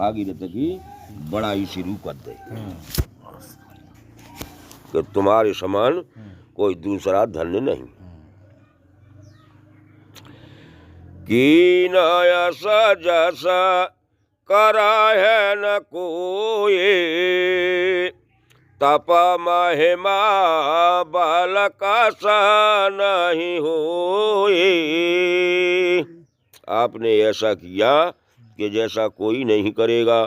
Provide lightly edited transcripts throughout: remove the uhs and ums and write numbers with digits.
भागीरथ की बड़ाई शुरू कर दे कि तुम्हारे समान कोई दूसरा धन्य नहीं। कीन ऐसा जैसा करा है न कोई, तप महिमा बल का सा नहीं होए। आपने ऐसा किया कि जैसा कोई नहीं करेगा।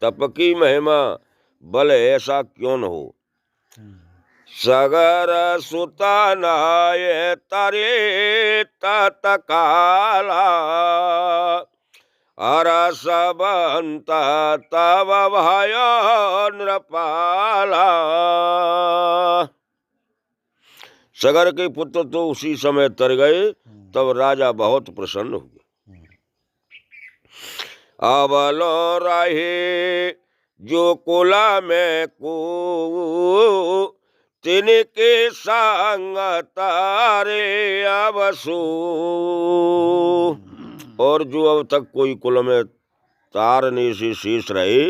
तप की महिमा बल ऐसा क्यों न हो। सगर सुता नाये तरे तत्काला, अरसबंत तव भय नृपाला। सगर के पुत्र तो उसी समय तर गए, तब राजा बहुत प्रसन्न हुए। अबलो रहे जो कुला में को, तिनके संग तारे अवसु। और जो अब तक कोई कुल में तारने से शेष रहे,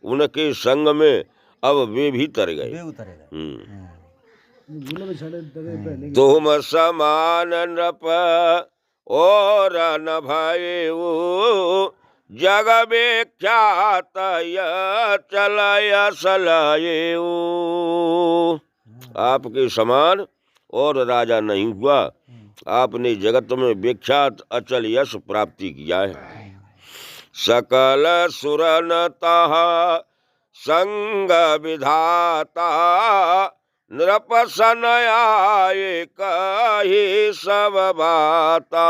उनके संग में अब वे भी तर गए। तुम समान नृप और न भयो, जग विख्यात चलय सलयो। आपके समान और राजा नहीं हुआ। आपने जगत में विख्यात अचल यश प्राप्ति किया है। सकल सुरनता संग विधाता, नृपसन आए कही सब बाता।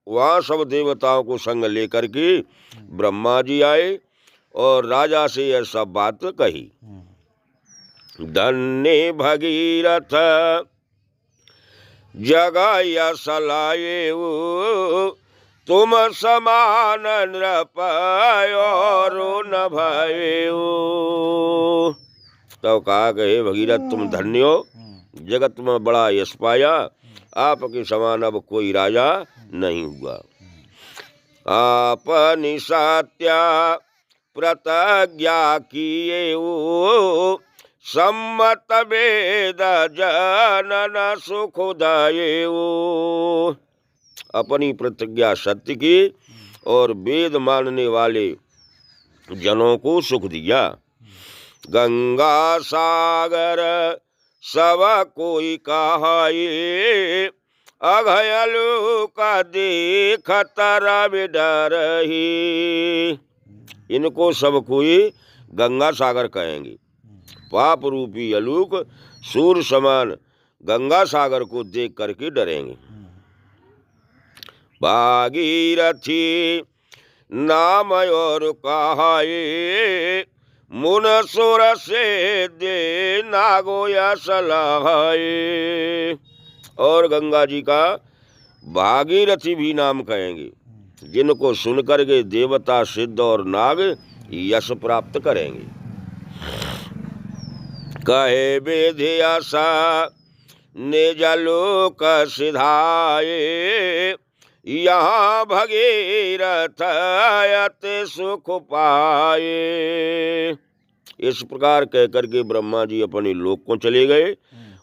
वहाँ सब देवताओं को संग लेकर के ब्रह्मा जी आए और राजा से यह सब बात कही। धन्य भगीरथ जगह यश लाए, तुम समान नृप और न भयो। तब कहा कि हे भगीरथ तुम धन्य हो, जगत में बड़ा यश पाया। आपके समान अब कोई राजा नहीं हुआ। आपनी सत्या प्रतिज्ञा किए, सम्मत वेद जनन सुखदाये। अपनी प्रतिज्ञा सत्य की और वेद मानने वाले जनों को सुख दिया। गंगा सागर सब कोई कहाए, अघयलु का देखत रवि डरहि। इनको सब कोई गंगा सागर कहेंगे। पाप रूपी अलूक सूर्य समान गंगा सागर को देख करके डरेंगे। भागीरथी नाम और कहाए, मुन सुर से दे नागो यश लहाए। और गंगा जी का भागीरथी भी नाम कहेंगे, जिनको सुनकर के देवता सिद्ध और नाग यश प्राप्त करेंगे। कहे विधि आशा निज लोक सिधाए, यहाँ भगीरथ अति सुख पाए। इस प्रकार कहकर के ब्रह्मा जी अपने लोक को चले गए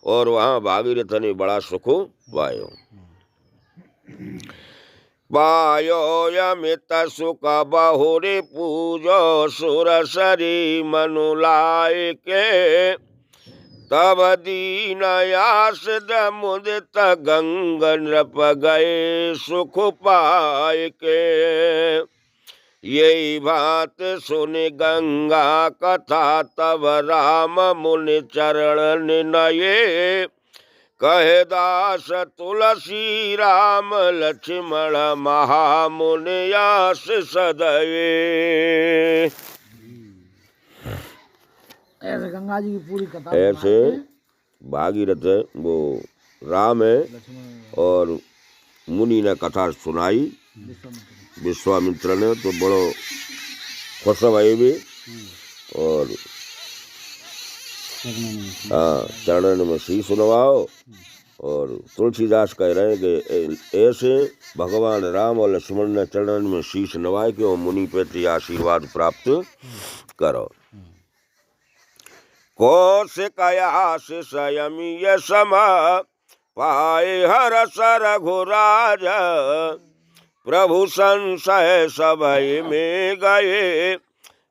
और वहाँ भागीरथ ने बड़ा सुख पायो। पायो यमित सुख बहुरे पूजो, सुरसरी मनुलाय के, तब दीन यास मुदित गंग नृप गए सुख पाए के। यही बात सुन गंगा कथा, तब राम मुनि चरण निनये, कहे दास तुलसी राम लक्ष्मण महामुनि यास सदये। ऐसे गंगा जी की पूरी कथा ऐसे भागीरथ वो राम है और मुनि ने कथा सुनाई विश्वामित्र ने, तो बड़ो खुश भये भी और चरणन में शीश नवाओ और तुलसीदास कह रहे हैं कि ऐसे भगवान राम और लक्ष्मण ने चरण में शीश नवाए के और मुनि पे आशीर्वाद प्राप्त करो। कौशिकया संयमी सम पाए हर सर रघुराज, प्रभु संशय सभय में गए,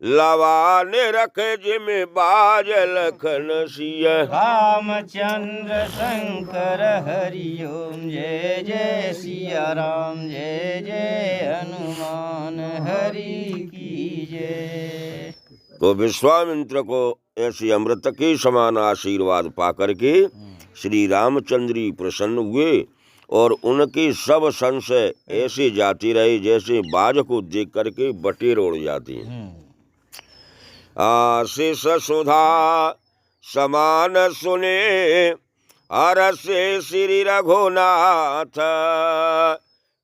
लवान रखे जिम बाज लखन सिया। रामचंद्र शंकर हरि ओम, जय जय सिया राम, जय जय हनुमान हरि की जय। तो विश्वामित्र को ऐसी अमृत के समान आशीर्वाद पाकर के श्री रामचंद्र जी प्रसन्न हुए और उनके सब संशय ऐसे जाते रहे जैसे बाज को देख करके बटेर उड़ जाती है। आशीष सुधा समान सुने हर से श्री रघुनाथ,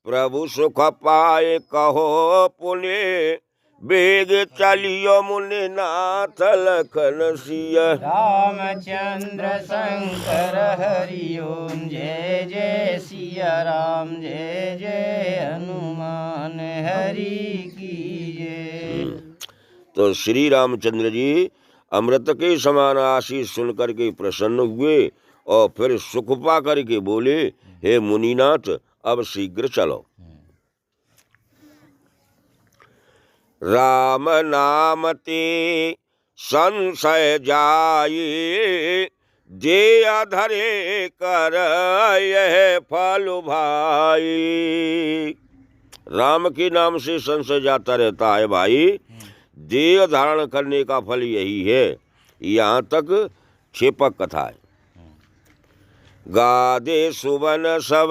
प्रभु सुख पाए कहो पुण्य, बेग चलियो मुनि नाथ लखन सिया। रामचंद्र शंकर हरि ओम, जय जय सिया राम, जय जय हनुमान हरि की जय। तो श्री रामचंद्र जी अमृत के समान आशीष सुन करके प्रसन्न हुए और फिर सुख पा करके बोले, हे मुनिनाथ अब शीघ्र चलो। राम नाम ते संशय जाई, जे अधरे कर यह फल भाई। राम के नाम से संशय जाता रहता है भाई, देह धारण करने का फल यही है। यहाँ तक क्षेपक कथा है। गादे सुवन सब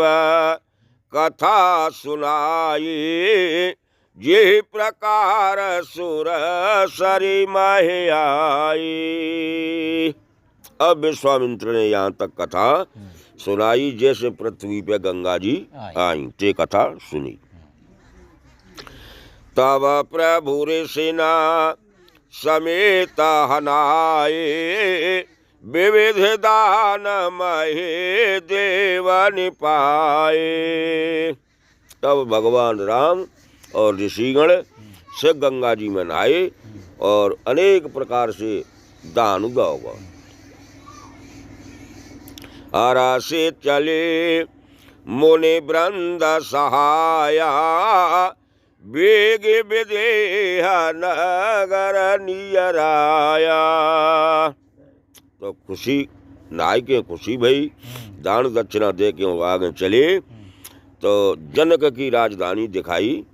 कथा सुनाई, ये प्रकार सुर सरी महे आई। अब विश्वामित्र ने यहाँ तक कथा सुनाई जैसे पृथ्वी पे गंगा जी आई, ते कथा सुनी। तब प्रभु ऋषिना समेत हनाए, विविध दान महे देवन पाए। तब भगवान राम और ऋषिगण से गंगा जी में नहाए और अनेक प्रकार से दान उगाओगा। आरा से चले मुनि वृंद सहाया, वेग विदेह नगर नियराया। तो खुशी नाय के खुशी भई, दान दक्षिणा दे के आगे चले तो जनक की राजधानी दिखाई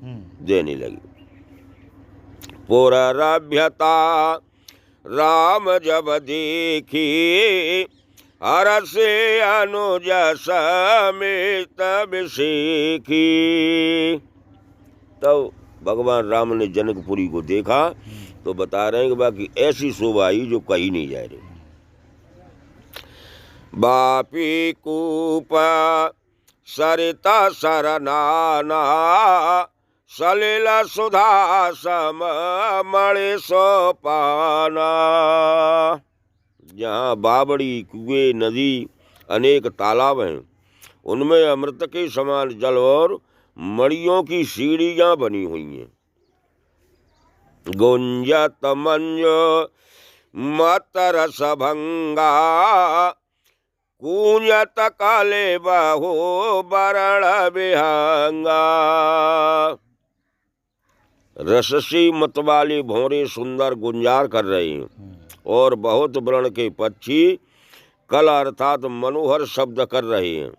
देने लगी। पुररभ्यता राम जब देखी, हर से अनुज समेत अभिषेकी। तब भगवान राम ने जनकपुरी को देखा तो बता रहे हैं कि बाकी ऐसी शोभा आई जो कहीं नहीं जा रही। बापी कूप सरिता सरनाना, सलिल सुधा सम मणि सोपाना। जहाँ बावड़ी कुएं नदी अनेक तालाब हैं, उनमें अमृत के समान जल और मणियों की सीढ़ियां बनी हुई हैं। गुंजत मंज मतरस भंगा, कूंजत काले बाहो बरण विहंगा। रससी मत वाले भौरे सुंदर गुंजार कर रहे हैं और बहुत वर्ण के पक्षी कल अर्थात मनोहर शब्द कर रहे हैं।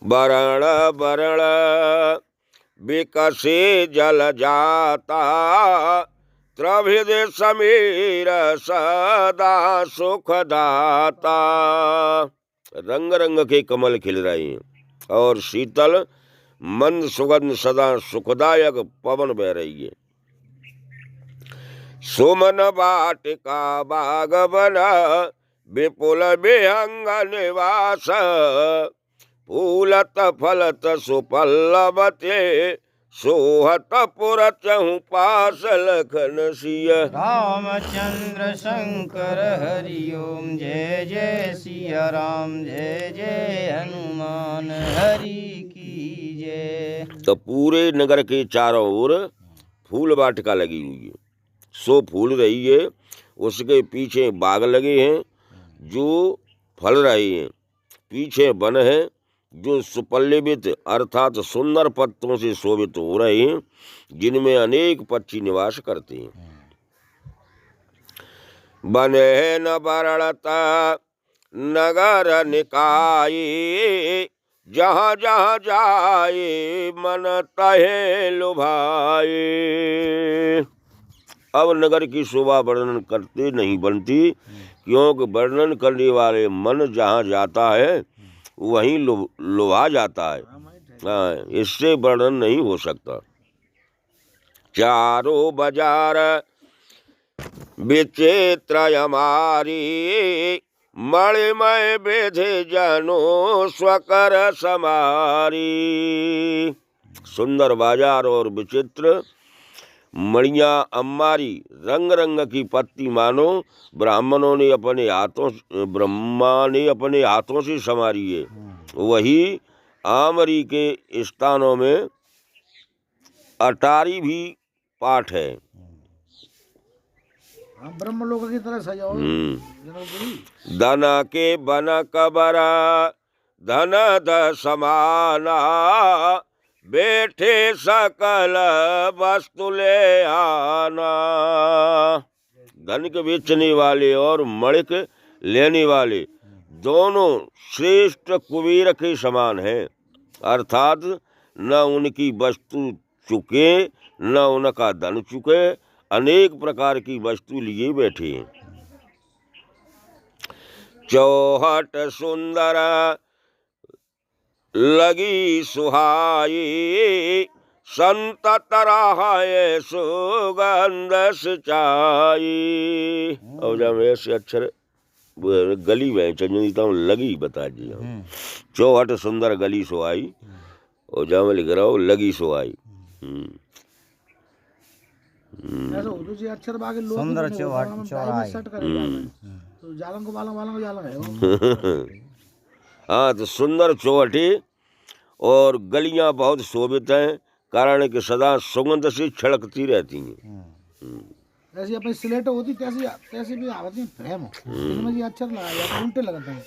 बरण बरण विकसे जल जाता, त्रिविध समीर सदा सुखदाता। रंग रंग के कमल खिल रहे हैं और शीतल मंद सुगंध सदा सुखदायक पवन बह रही है। सुमन वाटिका बाग बना, विपुल विहंग निवास, फूलत फलत सुपल्लवते सोहत पुर चहु पास लखन सिय। रामचंद्र शंकर हरि ओम जय जय सिया राम जय जय हनुमान हरि की जय। तो पूरे नगर के चारों ओर फूल वाटिका लगी हुई है, सो फूल रही है। उसके पीछे बाग लगे हैं जो फल रहे हैं। पीछे वन है जो सुपल्लवित अर्थात सुंदर पत्तों से शोभित हो रहे हैं, जिनमें अनेक पक्षी निवास करते हैं। बने न बरड़ता नगर निकाय, जहाँ जहाँ जाए मन तहे लुभाए। अब नगर की शोभा वर्णन करते नहीं बनती, क्योंकि वर्णन करने वाले मन जहाँ जाता है वहीं लुभा जाता है। हाँ, इससे वर्णन नहीं हो सकता। चारों बाजार विचित्र हमारी, मणिमय बेधे जनो स्वकर समारी। सुंदर बाजार और विचित्र मणिया अम्मारी, रंग रंग की पत्ती मानो ब्रह्मा ने अपने हाथों से संवारी है। वही आमरी के स्थानों में अटारी भी पाठ है। ब्रह्मलोक की तरह सजाओ। धन के बन कबरा धन द समाना, बैठे सकल वस्तु ले आना। धन के बेचने वाले और मणिक लेने वाले दोनों श्रेष्ठ कुबेर के समान हैं, अर्थात न उनकी वस्तु चुके न उनका धन चुके, अनेक प्रकार की वस्तु लिए बैठे हैं। चौहट सुंदर लगी सुहाई, संतत रहाए सुगंध सिंचाई। अब जब ऐसे अक्षर गली में चंजनीता हूँ लगी बता दी। चौहट सुंदर गली सुहाई, और जहाँ मैं लिख रहा हूँ लगी सुहाई। सुंदर चौहट चौराहे। तो जालंग को बालंग जालंग है। हाँ, तो सुंदर चौहटी और गलियां बहुत शोभित हैं, कारण कि सदा सुगंध से छिड़कती रहती हैं। ऐसी अपनी स्लेट होती तैसी भी आती फ्रेम, इसमें जी अक्षर लगाया तो उल्टे लगते हैं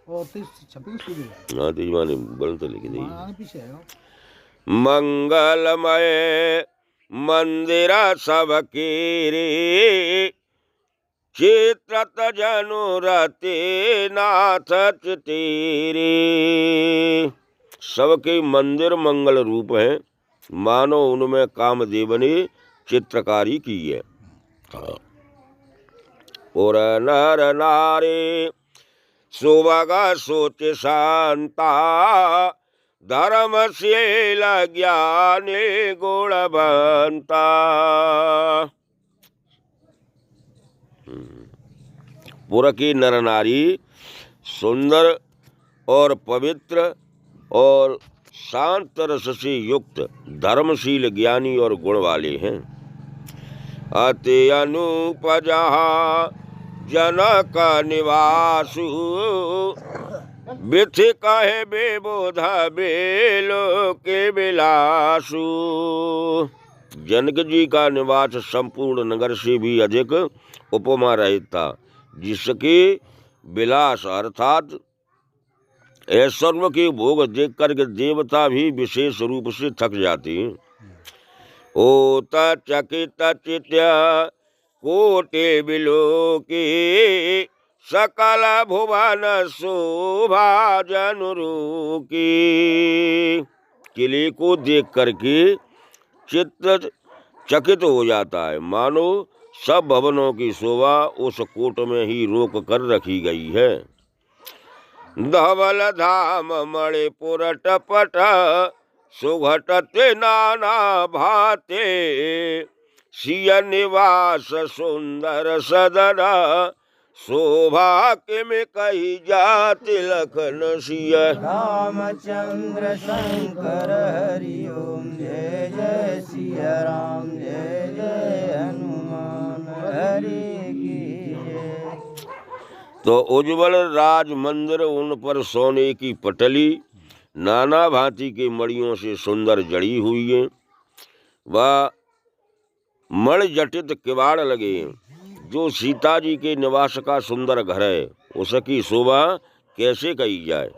और छपी सीधे। हाँ, तो माने बल तो लिख दी। पीछे है मंगलमय मंदिर सबके रे, चित्रत जनुरते नाथ तेरे। सबके मंदिर मंगल रूप हैं, मानो उनमें कामदेव ने चित्रकारी की है। और नर नारे सुभगा सोच शांता, धर्मशील ज्ञानी गुणवंता। पुर की नर नारी सुंदर और पवित्र और शांत रस से युक्त, धर्मशील ज्ञानी और गुण वाले हैं। अति अनूप जहाँ जनक निवासु, बिथि कहे बेबोध बेलो के बिलासु। जनक जी का निवास संपूर्ण नगर से भी अधिक उपमा रहित था, जिसके विलास अर्थात ऐश्वर्य के भोग देख करके देवता भी विशेष रूप से थक जाते हैं। ओत चकित चित्य कोटि बिलोकी, सकल भुवन शोभा जनुरूकी। किले को देख करके चित्त चकित हो जाता है, मानो सब भवनों की शोभा उस कोट में ही रोक कर रखी गई है। धवल धाम मणिपुर टपट, सुघटते नाना भाते। सिय निवास सुंदर सदन, शोभा के में कही जाति लखन सिय। रामचंद्र शंकर हरि ओम जय जय सिया राम जय जय हनुमान हरि की जय। तो उज्ज्वल राज मंदिर, उन पर सोने की पटली, नाना भांति के मणियों से सुंदर जड़ी हुई है। वह मण जटित किवाड़ लगे। जो सीता जी के निवास का सुंदर घर है, उसकी शोभा कैसे कही जाए।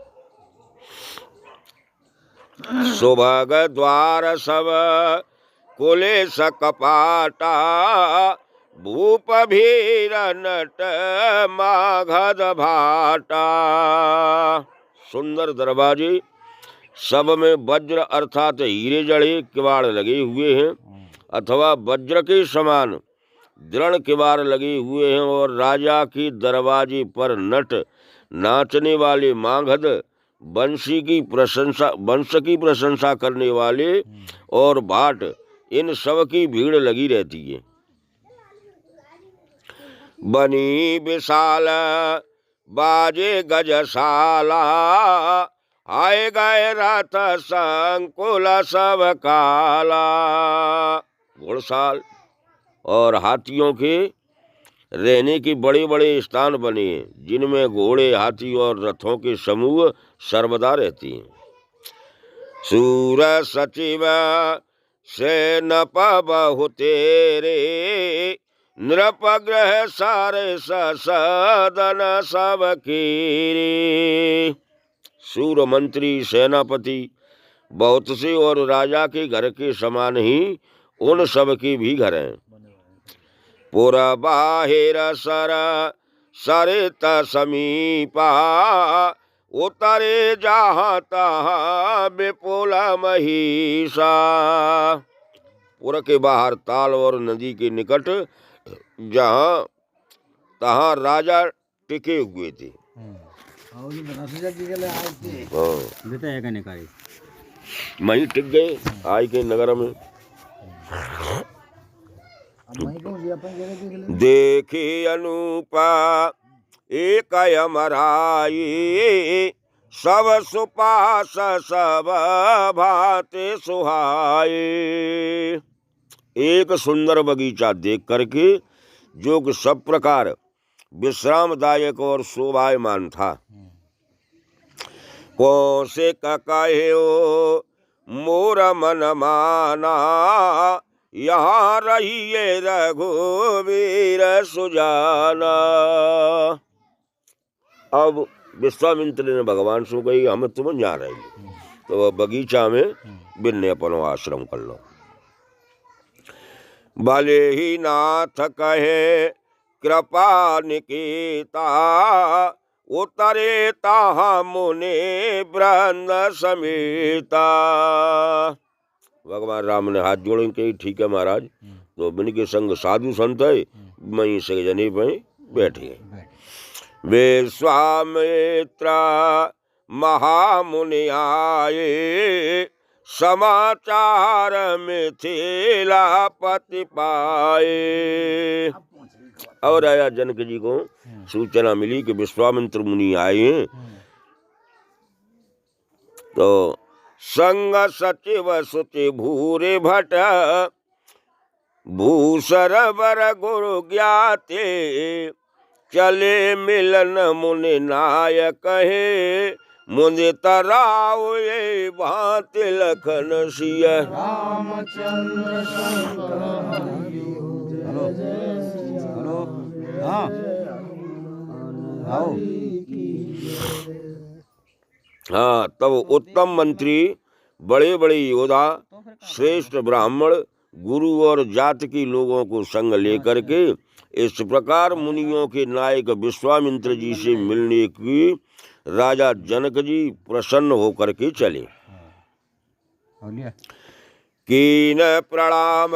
सुभग द्वार सब कुले सकपाटा, भूप भीर नट माघद भाटा। सुंदर दरवाजे, सब में वज्र अर्थात हीरे जड़े किवाड़ लगे हुए हैं, अथवा वज्र के समान दृढ़ किवाड़ लगे हुए हैं। और राजा की दरवाजे पर नट, नाचने वाले मागध, वंश की प्रशंसा करने वाले और भाट, इन सब की भीड़ लगी रहती है। बनी विशाल बाजे गजशाला, आए गए रथ संकुल सब काला। घुड़साल और हाथियों के रहने के बड़े बड़े स्थान बने हैं, जिनमें घोड़े, हाथी और रथों के समूह सर्वदा रहती हैं। सूर सचिव से नप बहु तेरे, नृप ग्रह सारे सदन सब कीरे। सूर मंत्री, सेनापति बहुत से और राजा के घर के समान ही उन सब के भी घर हैं। पुरा बाहिर सर सरित समीपा, उतरे जहाँ तहाँ विपुल महिषा। पुर के बाहर ताल और नदी के निकट जहाँ तहाँ राजा टिके हुए थे। वहीं टिक गए आई के नगर में। देखे अनुपा एक अमराई, सब सुपास सब भाते सुहाए। एक सुंदर बगीचा देख करके, जो कि सब प्रकार विश्रामदायक और शोभायमान था। कौसे कहे हो मोर मन माना, यहाँ रहिए रघुवीर सुजाना। अब विश्वामित्र ने भगवान से कही, हम तुम जा रहे हैं, तो वह बगीचा में बिन्ने अपनो आश्रम कर लो। भले ही नाथ कहे कृपा निकेता, उतरे ताहा मुने वृंद समेता। भगवान राम ने हाथ जोड़े के, ठीक है महाराज, तो बिन के संग साधु संत है, वहीं से जने पे बैठे। विश्वामित्र महामुनि आए, समाचार मिथिलापति पाए। और राजा जनक जी को सूचना मिली कि विश्वामित्र मुनि आए हैं। तो संग सचिव सुचि भूरे भट, भूसर बर गुरु ज्ञाते, चले मिलन मुनि नायक है, मुदित राव ये भांति लखन सिय। रामचंद्र शंकर हरि ओम जय हेलो हाँ आओ। हाँ, तब उत्तम मंत्री, बड़े बड़े योद्धा, श्रेष्ठ ब्राह्मण, गुरु और जात के लोगों को संग लेकर के इस प्रकार मुनियों के नायक विश्वामित्र जी से मिलने की राजा जनक जी प्रसन्न होकर के चले। कीन प्रणाम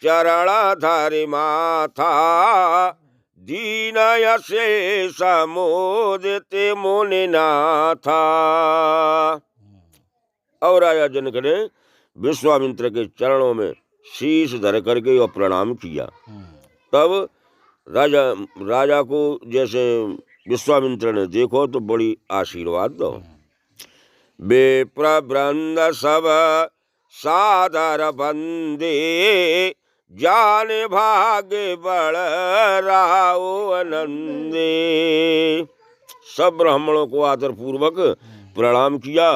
चरण धरि माथा, दीन यशेष मोदित मुनि नाथा। और राजा जनक ने विश्वामित्र के चरणों में शीश धर करके और प्रणाम किया। तब राजा को जैसे विश्वामित्र ने देखो तो बड़ी आशीर्वाद दो। विप्र वृंद सब सादर बंदे, जान भाग्य बड़ राव आनंदे। सब ब्राह्मणों को आदर पूर्वक प्रणाम किया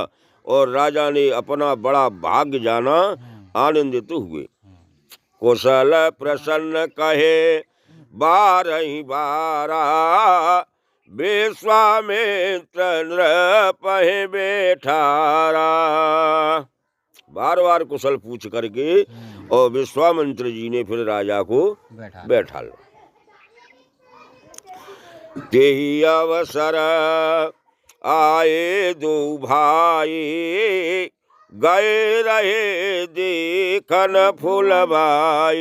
और राजा ने अपना बड़ा भाग्य जाना, आनंदित हुए। कुशल प्रसन्न कहे बारही बारा, विश्वामित्र नृपहि बैठारा। बार बार कुशल पूछ करके और विश्वामित्र जी ने फिर राजा को बैठा लो। तेहि अवसर आए दो भाई, गए रहे देखन फुलबाई।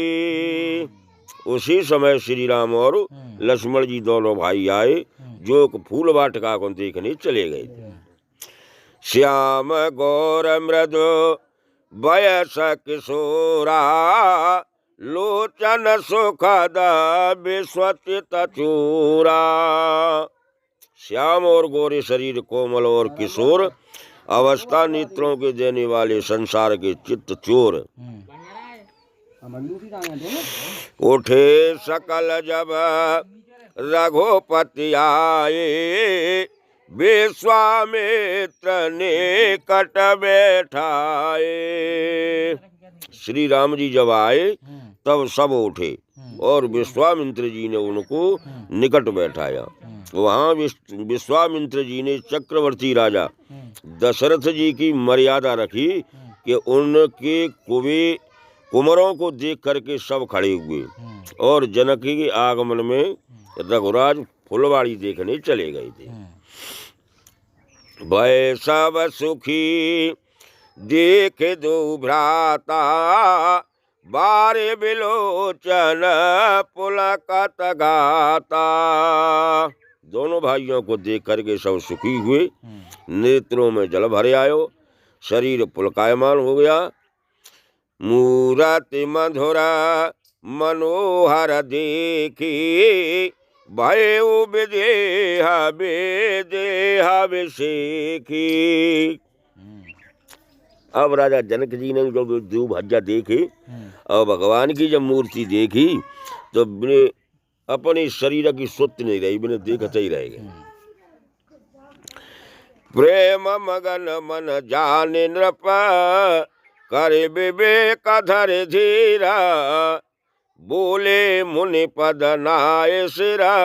उसी समय श्री राम और लक्ष्मण जी दोनों भाई आए, जो फूल वाटिका को देखने चले गए थे। श्याम गौर मृदु वयस किशोरा, लोचन सुखद विश्वचित चूरा। श्याम और गोरे शरीर, कोमल और किशोर अवस्था, नेत्रों के देने वाले संसार के चित्त चोर। उठे सकल जब रघुपति आए, विश्वामित्र ने कट बैठाए। श्री राम जी जब आए तब सब उठे और विश्वामित्र जी ने उनको निकट बैठाया। वहाँ विश्वामित्र जी ने चक्रवर्ती राजा दशरथ जी की मर्यादा रखी कि उनके कुंवरों को देख करके सब खड़े हुए और जनक के आगमन में रघुराज फुलवाड़ी देखने चले गए थे। भय सब सुखी देख दो भ्राता, बारे बिलोचन पुलकत गाता। दोनों भाइयों को देख करके सब सुखी हुए, नेत्रों में जल भरे आयो, शरीर पुलकायमान हो गया। मूरति मधुरा मनोहर देखी, भय विदेह विदेह विषेखी। अब राजा जनक जी ने जब देव भज्जा देखे और भगवान की जब मूर्ति देखी तो अपने शरीर की सुत नहीं रही, बिना देखते ही रह गए। प्रेम मगन मन जाने नृप, करे विवेक धर धीरा, बोले मुनि पद नाय सिरा,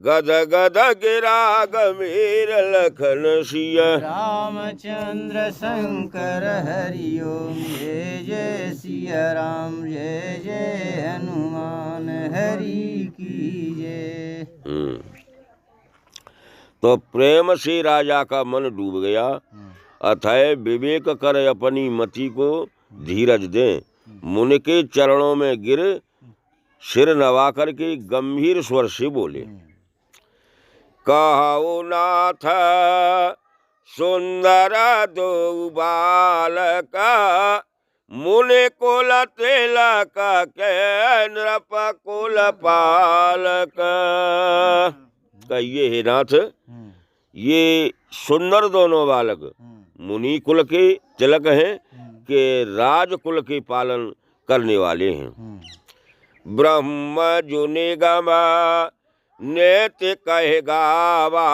गद गद गिरा गंभीर लखन सिया। रामचंद्र शंकर हरि ओम, जय जय सिया राम, जय जय हनुमान हरि की जय। तो प्रेम से राजा का मन डूब गया। अथय विवेक कर अपनी मति को धीरज दे, मुनि के चरणों में गिर सिर नवा करके गंभीर स्वर से बोले। कहो नाथ सुंदर दो बालक, मुनि कुल तिलक के नृप कुल पालक। कहिए हे नाथ, ये सुंदर दोनों बालक मुनि कुल के तिलक हैं कि राज कुल के पालन करने वाले हैं। ब्रह्म जो निगम नेति कह गावा,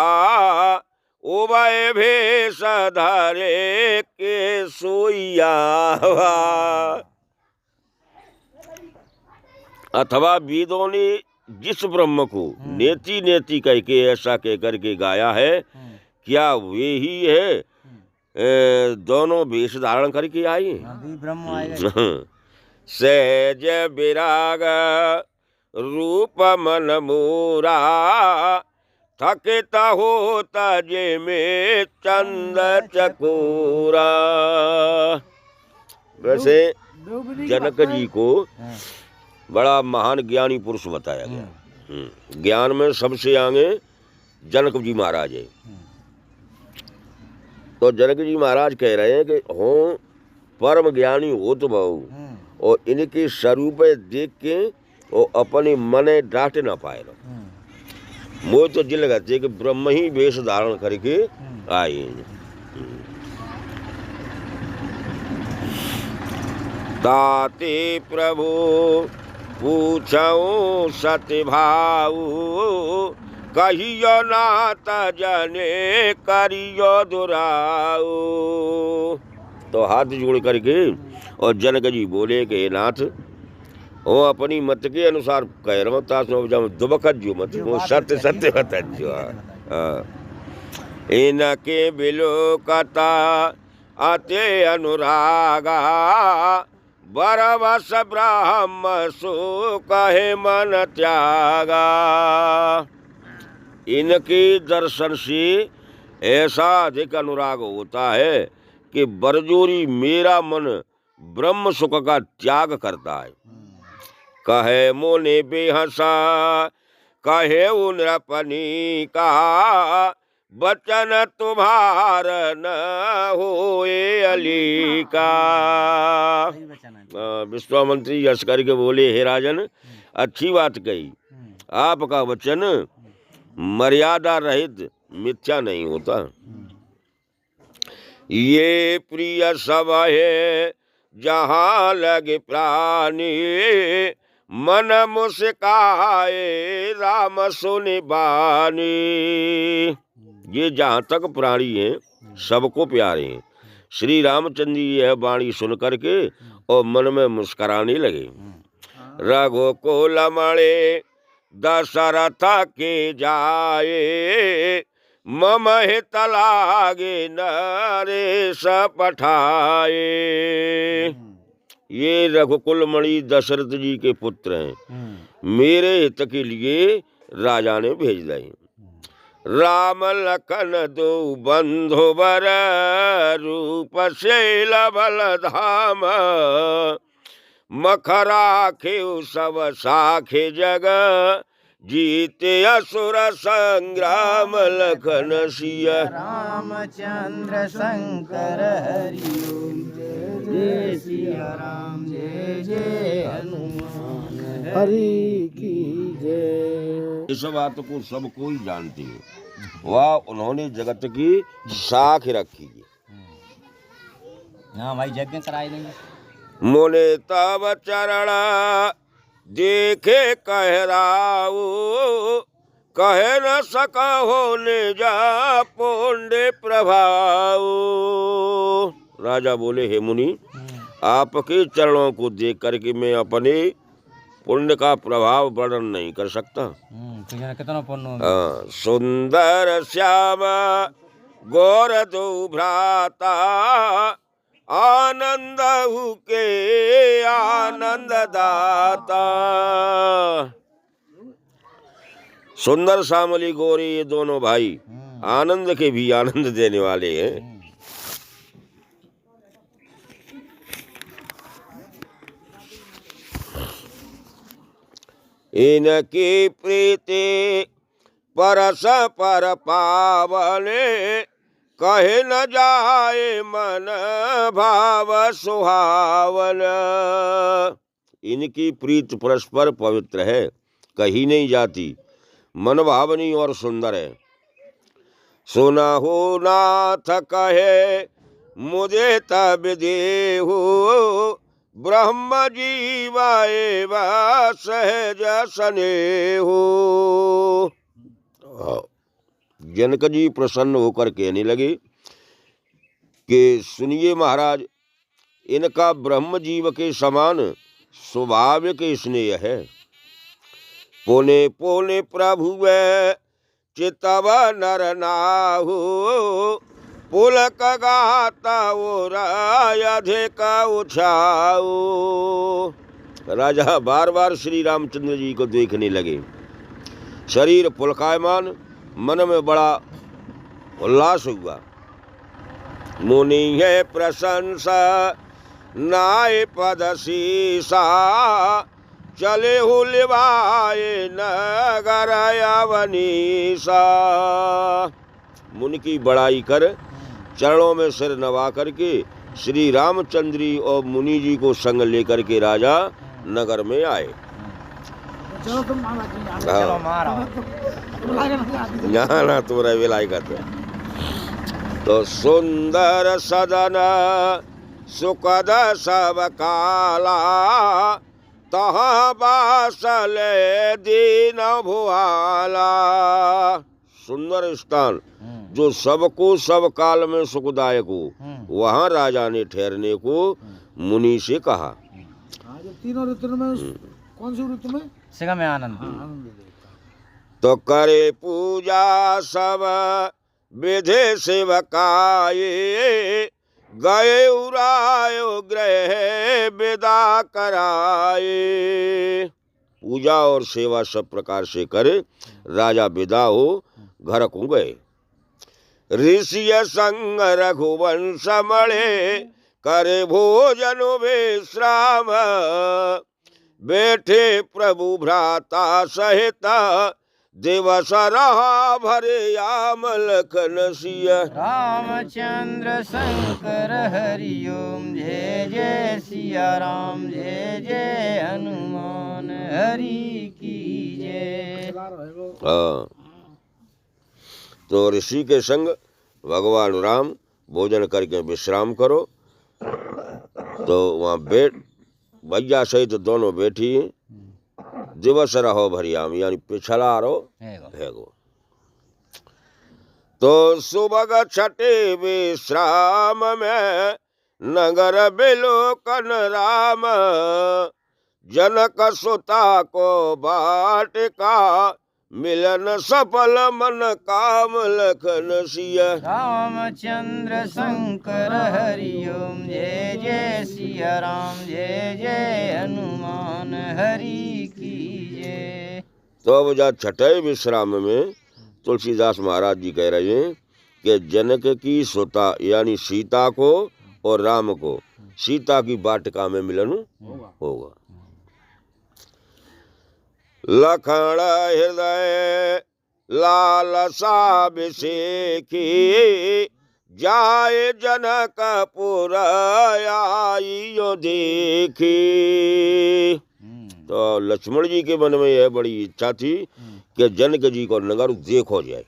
उभय भेष धरे के सोइयावा। अथवा वेदों ने जिस ब्रह्म को नेति नेति कह के ऐसा कह करके गाया है, क्या वे ही है दोनों वेश धारण करके आए। सहज विराग रूप मन मोरा, थकित होता जे में चंद चकोरा। वैसे जनक जी को बड़ा महान ज्ञानी पुरुष बताया गया। ज्ञान में सबसे आगे जनक जी महाराज है। तो जनक जी महाराज कह रहे हैं कि हो परम ज्ञानी हो तो बहु, और इनके स्वरूप देख के और अपने मने डांटे ना पाए मोह तो जिल गए कि ब्रह्म ही वेश धारण करके आए। ताते प्रभु पूछो सत्य भाऊ कहियो नाथ जने करियो दुराऊ। तो हाथ जोड़ करके और जनक जी बोले कि नाथ वो अपनी मत के अनुसार कह रहा हूँ तासो जब दुबकत जो मत वो सत्य सत्य बता जो इनके बिलो कथा आते अनुरागा बरवस ब्रह्म सो कहे मन त्यागा। इनके दर्शन से ऐसा अधिक अनुराग होता है कि बरजोरी मेरा मन ब्रह्म सुख का त्याग करता है। कहे मोने बेहसा कहे नृपनी का बचन तुम्हार न होए अली का। विश्वामित्री यश करके बोले हे राजन अच्छी बात कही, आपका वचन मर्यादा रहित मिथ्या नहीं होता। ये प्रिय सब है जहाँ लगे प्राणी मन मुस्काए राम सुनि बानी। ये जहाँ तक प्राणी हैं सबको प्यारे हैं। श्री रामचंद्र जी यह वाणी सुन करके और मन में मुस्कराने लगे। रघुकुल मणे दशरथ के जाए मम हित लागे नरेश पठाए। ये रघुकुल मणि दशरथ जी के पुत्र हैं, मेरे हित के लिए राजा ने भेज दिए। राम लखन दो बंधु बर रूप से लबल धाम मखरा खेउ सब साखे जग जीते असुर संग्राम लखन सिया। रामचंद्र शंकर हरि ओम जय जय सिया राम जय जय हनुमान हरि की जय। इस बात को सब कोई जानते हैं, वह उन्होंने जगत की साख रखी है। हाँ भाई यज्ञ कराए नहीं। मोने तब चरण देखे कह राऊ कह न सकहो ने जा पुण्य प्रभाऊ। राजा बोले हे मुनि आपके चरणों को देख करके मैं अपने पुण्य का प्रभाव वर्णन नहीं कर सकता। कितना पुण्य। सुंदर श्याम गौर दो भ्राता आनंद के आनंद दाता। सुंदर श्यामली गौरी ये दोनों भाई आनंद के भी आनंद देने वाले हैं। इनकी प्रीति परस पर पावने कहे न जाए मन भाव सुहावन। इनकी प्रीत परस्पर पवित्र है, कही नहीं जाती, मन भावनी और सुंदर है। सुना हो नाथ कहे मुझे तब देहु ब्रह्म जीवाए व सहज स्नेहु। जनक जी प्रसन्न होकर कहने लगे कि सुनिए महाराज, इनका ब्रह्म जीव के समान स्वाभाविक स्नेह है। पोने पोने प्रभु चितव नर नाहु पुलक गाता और अधिक उछाऊ। राजा बार बार श्री रामचंद्र जी को देखने लगे। शरीर पुलकायमान, मन में बड़ा उल्लास हुआ। मुनि है प्रशंसा नाय पद शीसा चले हुलवाए नगर अवनीसा। मुनि की बड़ाई कर चरणों में सिर नवा करके श्री रामचंद्री और मुनि जी को संग लेकर के राजा नगर में आए। चलो तुम महाराज जी यहाँ चलो हाँ मारा तुम लागे ना आदि तो यहाँ ना तुम्हारा विलाई करते। तो सुंदर सदन सुखद सब काला, तहाँ बासले दीन भुआला। सुंदर स्थान जो सबको सब काल में सुखदायक हो, वहाँ राजा ने ठहरने को मुनि से कहा। हाँ जो तीनों ऋतु में कौन सी ऋतु में सिगा में आनंद आनंद देता तो करे पूजा सब विधि सेवकाये, गए उरायो ग्रह विदा कराए। पूजा और सेवा सब प्रकार से करे, राजा विदा हो घर को गए। ऋषि संग रघुवंश मणे, करे भोजन विश्राम, बैठे प्रभु भ्राता सहित, दिवस रहा भरे याम लखन सिया। रामचंद्र शंकर हरि ओम, जय जय सिया राम, जय जय हनुमान हरि की जय। हाँ, तो ऋषि के संग भगवान राम भोजन करके विश्राम करो। तो वहाँ बैठ भैया सहित दोनों बैठी, दिवस रहो भरियाम, यानी पिछला रहो है गो। तो सुबह छठे विश्राम में, नगर बिलोकन राम, जनक सुता को बाटिका, मिलन सफल मन काम लखन सिया। रामचंद्र शंकर हरि ओम, जय जय सिया राम, जय जय हनुमान हरि की जय। तो अब जा छठे विश्राम में तुलसीदास महाराज जी कह रहे हैं कि जनक की सुता यानी सीता को और राम को सीता की वाटिका में मिलन होगा। लखन हृदय लालसा विषेखी, जाए जनकपुर आइयो देखी। तो लक्ष्मण जी के मन में यह बड़ी इच्छा थी कि जनक जी को नगर देखो जाए।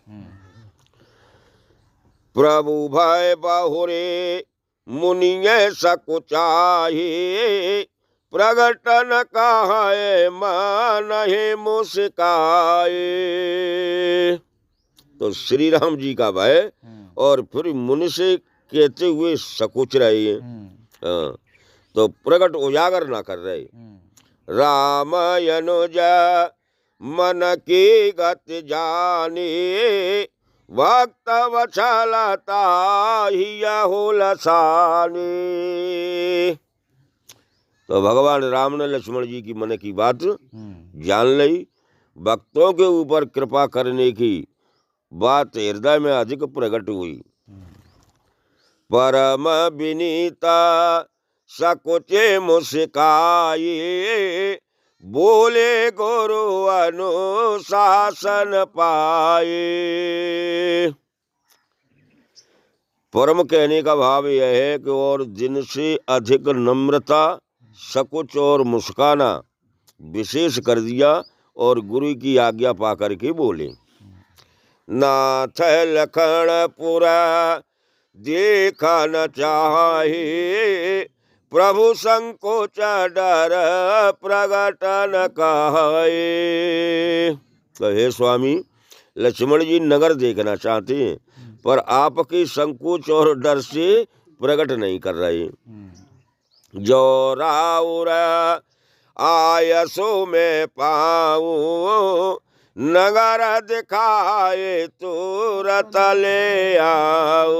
प्रभु भय बहुरे मुनिये सकुचाही, प्रगटन कहाए मान मुस्काए। तो श्री राम जी का भय और फिर मुनि से कहते हुए सकुच रहे हैं। हाँ, तो प्रकट उजागर ना कर रहे। राम अनुज मन की गति जानी, भक्त वछलता हिया हो लसानी। तो भगवान राम ने लक्ष्मण जी की मन की बात जान ली। भक्तों के ऊपर कृपा करने की बात हृदय में अधिक प्रकट हुई। परम विनीता सकुचे मुस्काई, बोले गुरु अनुशासन पाए। परम कहने का भाव यह है कि और जिनसे अधिक नम्रता सकुच और मुस्काना विशेष कर दिया और गुरु की आज्ञा पा करके बोले। नाथ लखनपुरा देखा न चाहे, प्रभु संकोच डर प्रगट न कहे। तो हे स्वामी, लक्ष्मण जी नगर देखना चाहते हैं पर आपके संकोच और डर से प्रकट नहीं कर रहे। जो राउर आयसो में पाऊं, नगर दिखाए तुरत ले आओ।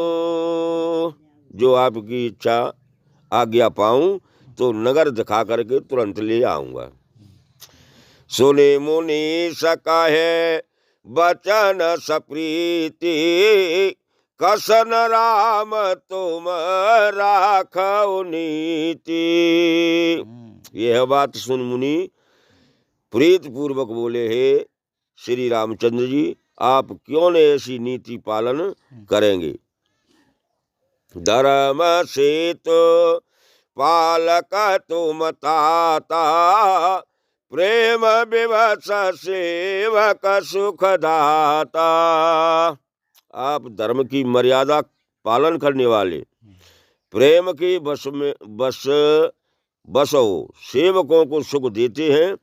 जो आपकी इच्छा आज्ञा पाऊं तो नगर दिखा करके तुरंत ले आऊंगा। सुने मुनि सकाहे बचन सप्रीति, कसन राम तुम राखो नीति। यह बात सुन मुनि प्रीत पूर्वक बोले, हे श्री रामचंद्र जी, आप क्यों न ऐसी नीति पालन करेंगे। धर्म से तो पालक तुम ताता, प्रेम विवश सेवक सुखदाता। आप धर्म की मर्यादा पालन करने वाले, प्रेम के बस हो सेवकों को सुख देते हैं।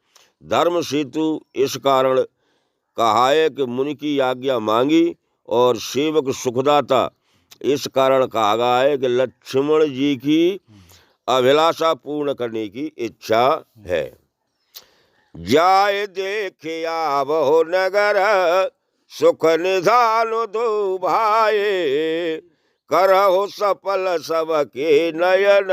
धर्म सेतु इस कारण कहा है कि मुनि की आज्ञा मांगी, और सेवक सुखदाता इस कारण कहा गया है कि लक्ष्मण जी की अभिलाषा पूर्ण करने की इच्छा है। जाय देखे आवो नगर सुख निधान दो भाई, करहो सफल सबके नयन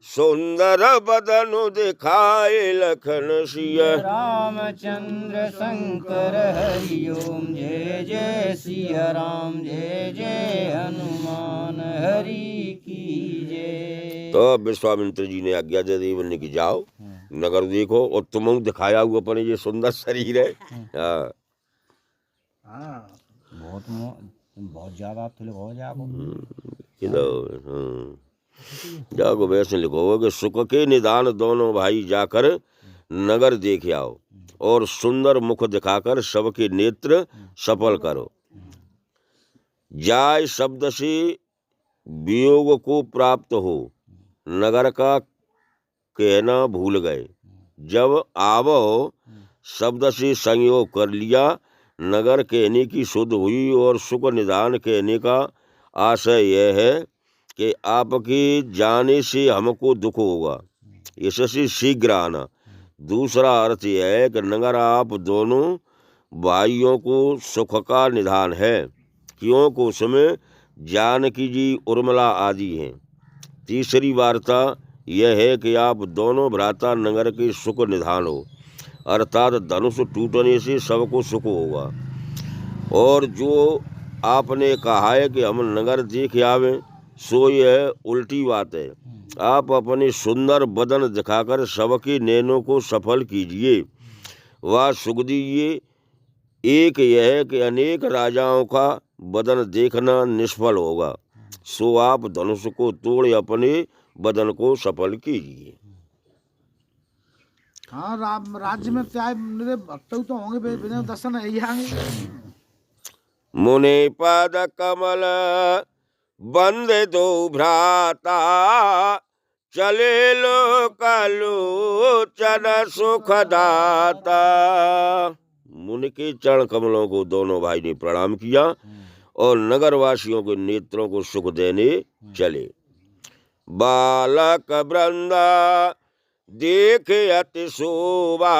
सुंदर बदनु दिखाए लखन सिय। रामचंद्र शंकर हरि ओम जय जय सिया राम, जय जय हनुमान हरि की जय। तो विश्वामित्र जी ने आज्ञा दे दी, बोलने की जाओ नगर देखो, और तुम दिखाया हुआ अपने ये सुंदर शरीर है। हाँ, बहुत ज्यादा थे लोग, जाओ वैसे लिखो कि सुख के निदान दोनों भाई जाकर नगर देख आओ, और सुंदर मुख दिखाकर सबके नेत्र सफल करो। जाय शब्द से वियोग को प्राप्त हो, नगर का कहना भूल गए। जब आवो शब्द से संयोग कर लिया, नगर कहने की शुद्ध हुई, और सुख निदान कहने का आशय यह है कि आपके जाने से हमको दुख होगा, इससे शीघ्र आना। दूसरा अर्थ यह है कि नगर आप दोनों भाइयों को सुख का निधान है, क्योंकि उसमें जानकी जी उर्मिला आदि हैं। तीसरी वार्ता यह है कि आप दोनों भ्राता नगर के सुख निधान हो, अर्थात धनुष टूटने से सबको सुख होगा। और जो आपने कहा है कि हम नगर देख आवें, सो यह उल्टी बात है। आप अपने सुंदर बदन दिखाकर सबके नैनों को सफल कीजिए, वह सुख दीजिए। एक यह है कि अनेक राजाओं का बदन देखना निष्फल होगा, सो आप धनुष को तोड़ अपने बदन को सफल कीजिए। हाँ, राज्य में क्या मेरे भक्त तो होंगे, बिना दर्शन यही आएंगे। मुनि पद कमल बंद दो भ्राता, चले लोकलोचन सुखदाता। मुनि के चरण कमलों को दोनों भाई ने प्रणाम किया, और नगरवासियों के नेत्रों को सुख देने चले। बालक वृंदा देखे अति शोभा,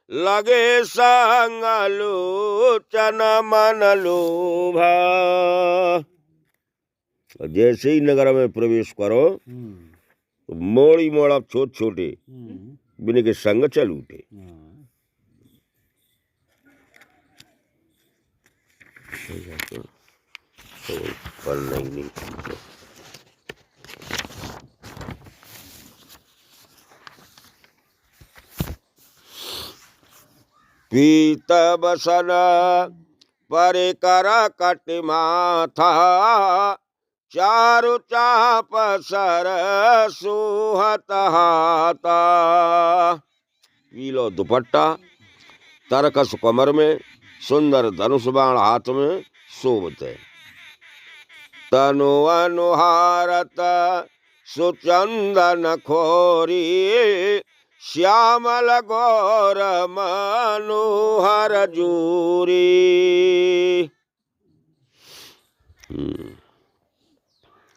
लगे संग लोचन मन लोभा। जैसे ही नगर में प्रवेश करो, तो मोड़ी मोड़ा छोटे छोटे बिन के संग चल उठे। पर नहीं पीत बसन परिकर कट माथा, चारु चाप सर सोहत हाथा। पीलो दुपट्टा, तरकस कमर में, सुंदर धनुष बाण हाथ में शोभते। तनु अनुहारत सुचंदन खोरी, श्यामल गौर मनोहर जूरी।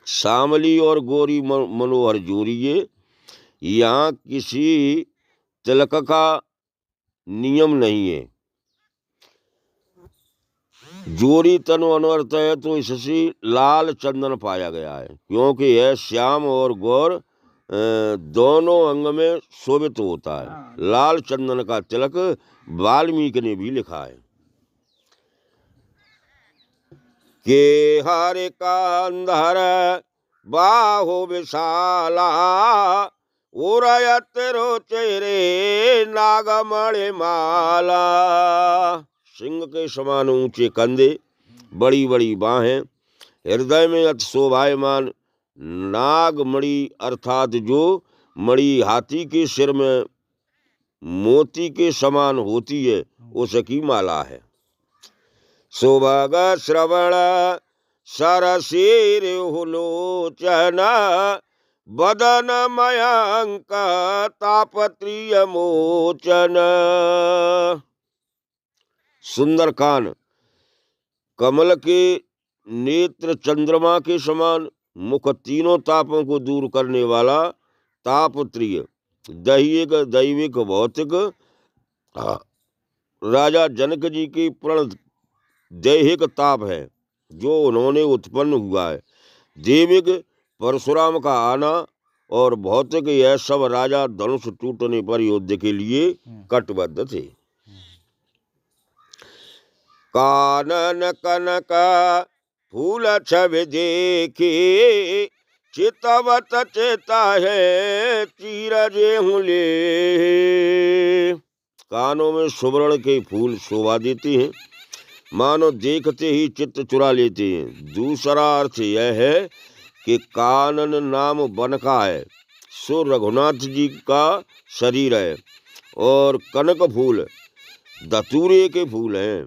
श्यामली और गोरी मनोहर जूरी, ये यहाँ किसी तिलक का नियम नहीं है। जोरी तनु अनवर्त है, तो इससे लाल चंदन पाया गया है, क्योंकि यह श्याम और गौर दोनों अंग में शोभित होता है। लाल चंदन का तिलक वाल्मीकि ने भी लिखा है। के हरे कांधर बाहु विशाला, उरयत रोचेरे नागमणि माला। सिंह के समान ऊंचे कंधे, बड़ी बड़ी बाहें, हृदय में अति शोभायमान नागमणि, अर्थात जो मणि हाथी के सिर में मोती के समान होती है उसकी माला है। सुभग श्रवण सरसीर लोचना बदन मयंक तापत्रिय मोचन। सुंदर कान, कमल के नेत्र चंद्रमा के समान, मुख तीनों तापों को दूर करने वाला, तापत्रिय दैहिक दैविक भौतिक। राजा जनक जी की प्रण दैहिक ताप है जो उन्होंने उत्पन्न हुआ है। देविक परशुराम का आना और भौतिक यह सब राजा धनुष टूटने पर युद्ध के लिए कटिबद्ध थे। कानन कनक फूल छवि देखी चितवत चेता है चीरजे ले। कानों में सुवर्ण के फूल शोभा देते हैं, मानो देखते ही चित्त चुरा लेते हैं। दूसरा अर्थ यह है कि कानन नाम वन का है, सो रघुनाथ जी का शरीर है, और कनक फूल धतूरे के फूल हैं।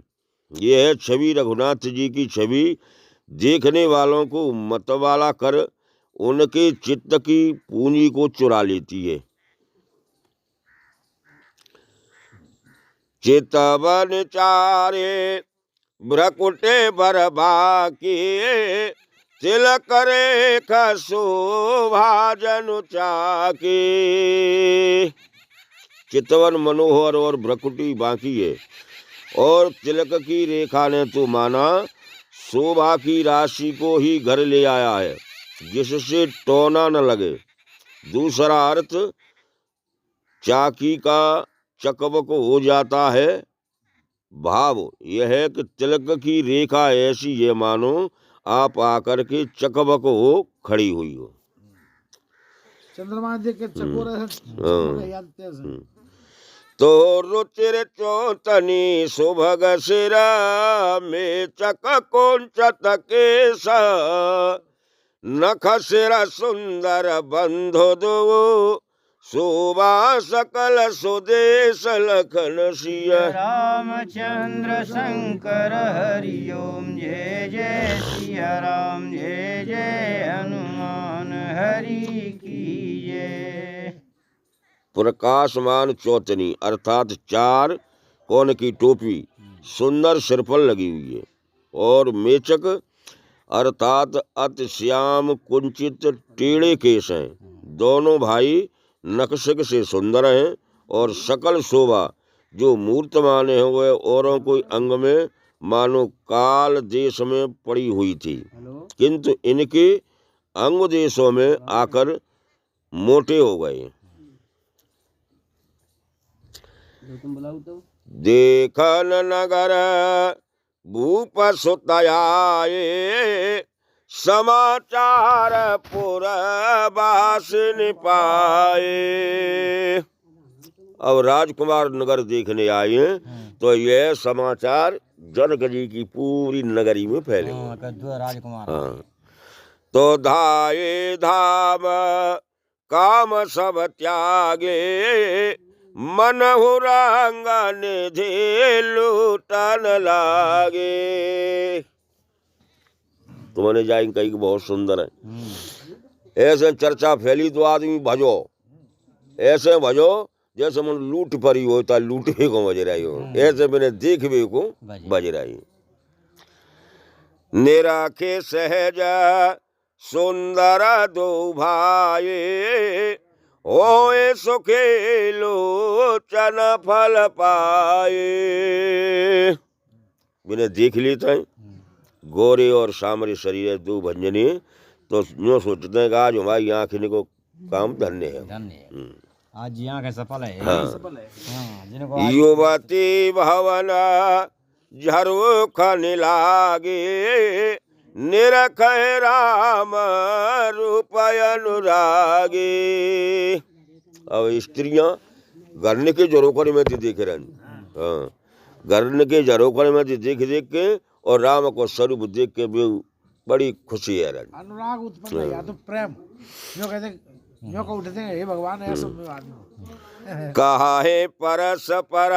यह है छवि रघुनाथ जी की छवि देखने वालों को मतवाला कर उनके चित्त की पूंजी को चुरा लेती है। चितवन चारे भ्रकुटे बरबाकी तिलक रेखा शोभा जनु चाकी। चितवन मनोहर और भ्रकुटी बाकी है, और तिलक की रेखा ने तो माना शोभा की राशि को ही घर ले आया है, जिससे टोना न लगे। दूसरा अर्थ चाकी का चकबक हो जाता है। भाव यह है कि तिलक की रेखा ऐसी है मानो आप आकर के चकबक हो खड़ी हुई हो। चंद्रमा देख के चकोर है। तो रुचिर चौतनी सुभग सिरा में चक कोंचत केसा नख सिरा सुंदर बंधो दो शोभा सकल सुदेश लखन सिया। रामचंद्र शंकर हरि ओम जय जय सिया राम जय जय हनुमान हरि की जय। प्रकाशमान चौतनी अर्थात चार कोन की टोपी सुंदर सिर पर लगी हुई है, और मेचक अर्थात अतिश्याम कुंचित टेढ़े केश हैं। दोनों भाई नक्शक से सुंदर हैं, और सकल शोभा जो मूर्तमान है वह औरों को अंग में मानो काल देश में पड़ी हुई थी, किंतु इनके अंग देशों में आकर मोटे हो गए। देखन नगर भूप सुतयाए समाचार पुरवास पाए। अब राजकुमार नगर देखने आए तो यह समाचार जनक जी की पूरी नगरी में फैले। राजकुमार हाँ, तो धाये धाम काम सब त्यागे मनहु रंगन निधि लूटन लागे। तुमने जाएंगे कहीं बहुत सुंदर है, ऐसे चर्चा फैली तो आदमी भजो, ऐसे भजो जैसे मन लूट परी होता लूटे को बज रही हो, ऐसे मैंने देखबे को बज रही। निराखे सहज सुंदर दो भाई होए सुखे लोचन फल पाए। मैंने देख लेता है गोरे और सामरे शरीर दो भंजनी, तो यूँ सोचते हैं कि आज हमारी आँखें को काम धन्य है, आज यहाँ का सफल है। हाँ। युवती भवन झरो खन लागे निरख राम रूप अनुरागे। अब स्त्रियां गरने के झरोखने में देख रही, हाँ, गरने के झरोखने में देख देख के और राम को स्वरूप देख के भी बड़ी खुशी है। अनुराग उत्पन्न या तो प्रेम, जो कहते जो को उठते हैं हे भगवान ऐसा आदमी। कहा है परस्पर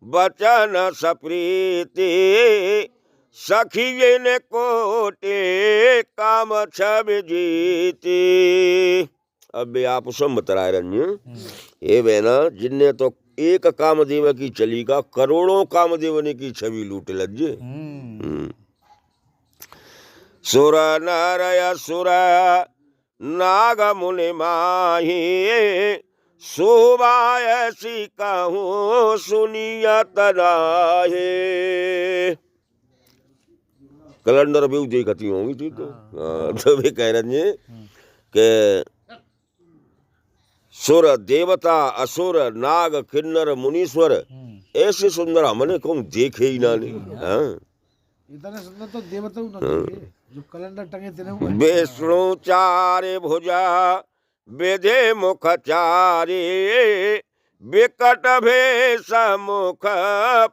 बचन सप्रीति, सखी ने कोटे काम छब जीती। अब बे आप सब बतरा रंज ये बहना जिनने तो एक कामदेव की चली का करोड़ों कामदेव ने की छवि लूट लज्जे। सुर नर असुर नाग मुनि माही, शोभा ऐसी कहूँ सुनियत नाहे। कैलेंडर भी देखती होंगी ठीक है। तो भी कह रहे हैं कि सुर देवता असुर नाग किन्नर मुनीश्वर ऐसे सुंदर हमने कौन देखे ही ना नहीं। इतने सुंदर तो देवता नहीं जो कैलेंडर टंगे थे। विष्णु चारे भुजा बेधे मुख चारे, विकट भेष मुख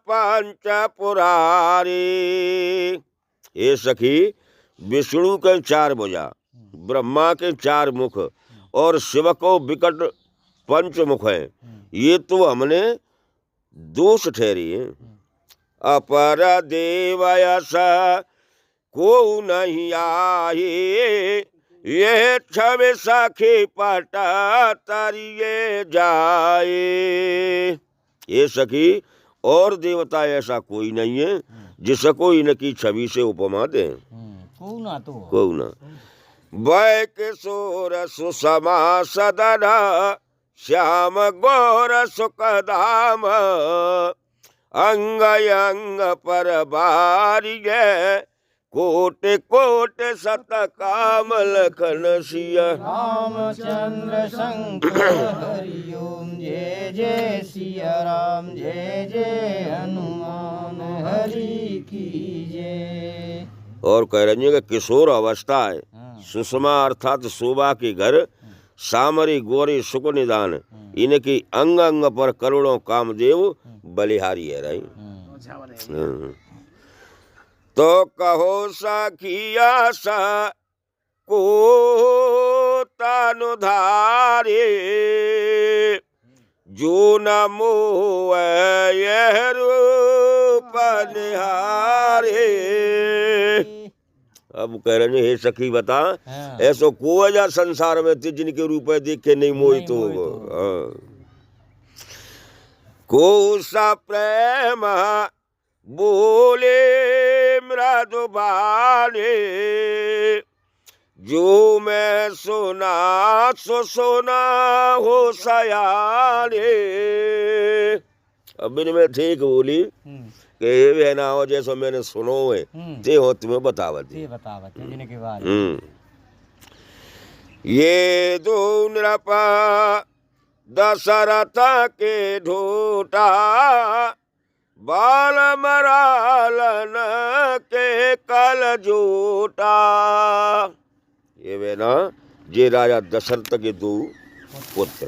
पंच पुरारी। ये सखी विष्णु के 4 भुजा, ब्रह्मा के 4 मुख और शिव को विकट पंच मुख है। ये तो हमने दोष ठहरी है। अपर देवयस को नहीं आई, ये छवि सखी पटा तरिए जाए। ये सखी और देवता ऐसा कोई नहीं है जिसको इनकी छवि से उपमा दे। को ना वै किशोर सुषमा सदन, श्याम गौर सुखधाम, अंग अंग पर बारिये, कोट कोट सत काम लखन सिया। रामचंद्र शंकर हरि ओम, जय जय सिया राम, जय जय हनुमान हरि की जय। और कह रहे हैं कि किशोर अवस्था है, सुषमा अर्थात शोभा के घर, सामरी गोरी सुख निदान, इनकी अंग अंग पर करोड़ों कामदेव बलिहारी है रही। तो कहो सखिया सा को तनुधारे, जो न मोह यह रूप निहारे। अब कह रहे हैं हे सखी बता, ऐसो कोई जा संसार में थे जिनके रूप देख के नहीं मोहित हो। को सा प्रेम बोले मृदुबाने, जो मैं सुना सो सुना हो सयाने। अब इनमें ठीक बोली कि ये ना हो जैसो मैंने सुनो है ते हो तुम्हें बतावत जिनके बाद ये दो नृप दशरथ के ढूटा, बाल मरालन के कल जूटा। ये वे ना जे राजा दशरथ के 2 पुत्र।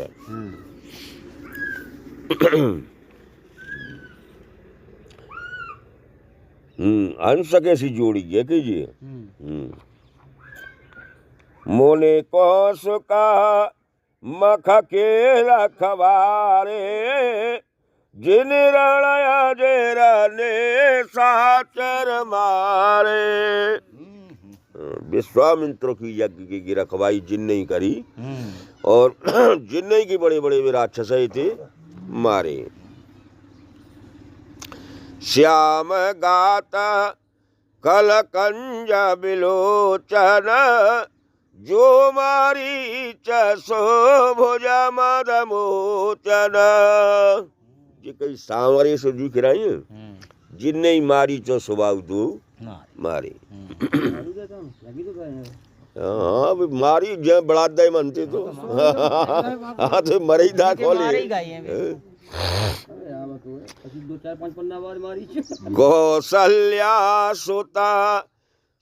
अंश कैसी जोड़ी है कीजिए। मोने को सुका मख के रखवारे, जिन रणया जेरा ने साचर मारे। विश्वामित्र की यज्ञ की रखवाई जिन नहीं करी और जिन की बड़े बड़े वे राक्षस थे मारे। श्याम गाता कल कंज बिलोचन, जो मारी चसो भुजा मद मोचन। जी कई सांवरे से दिख रही है, जिन्ने मारी चो स्वभाव दो मारी। हाँ मारी जय बड़ा दे मनते तो हाँ तो मरे ही था खोले। कौशल्या सुता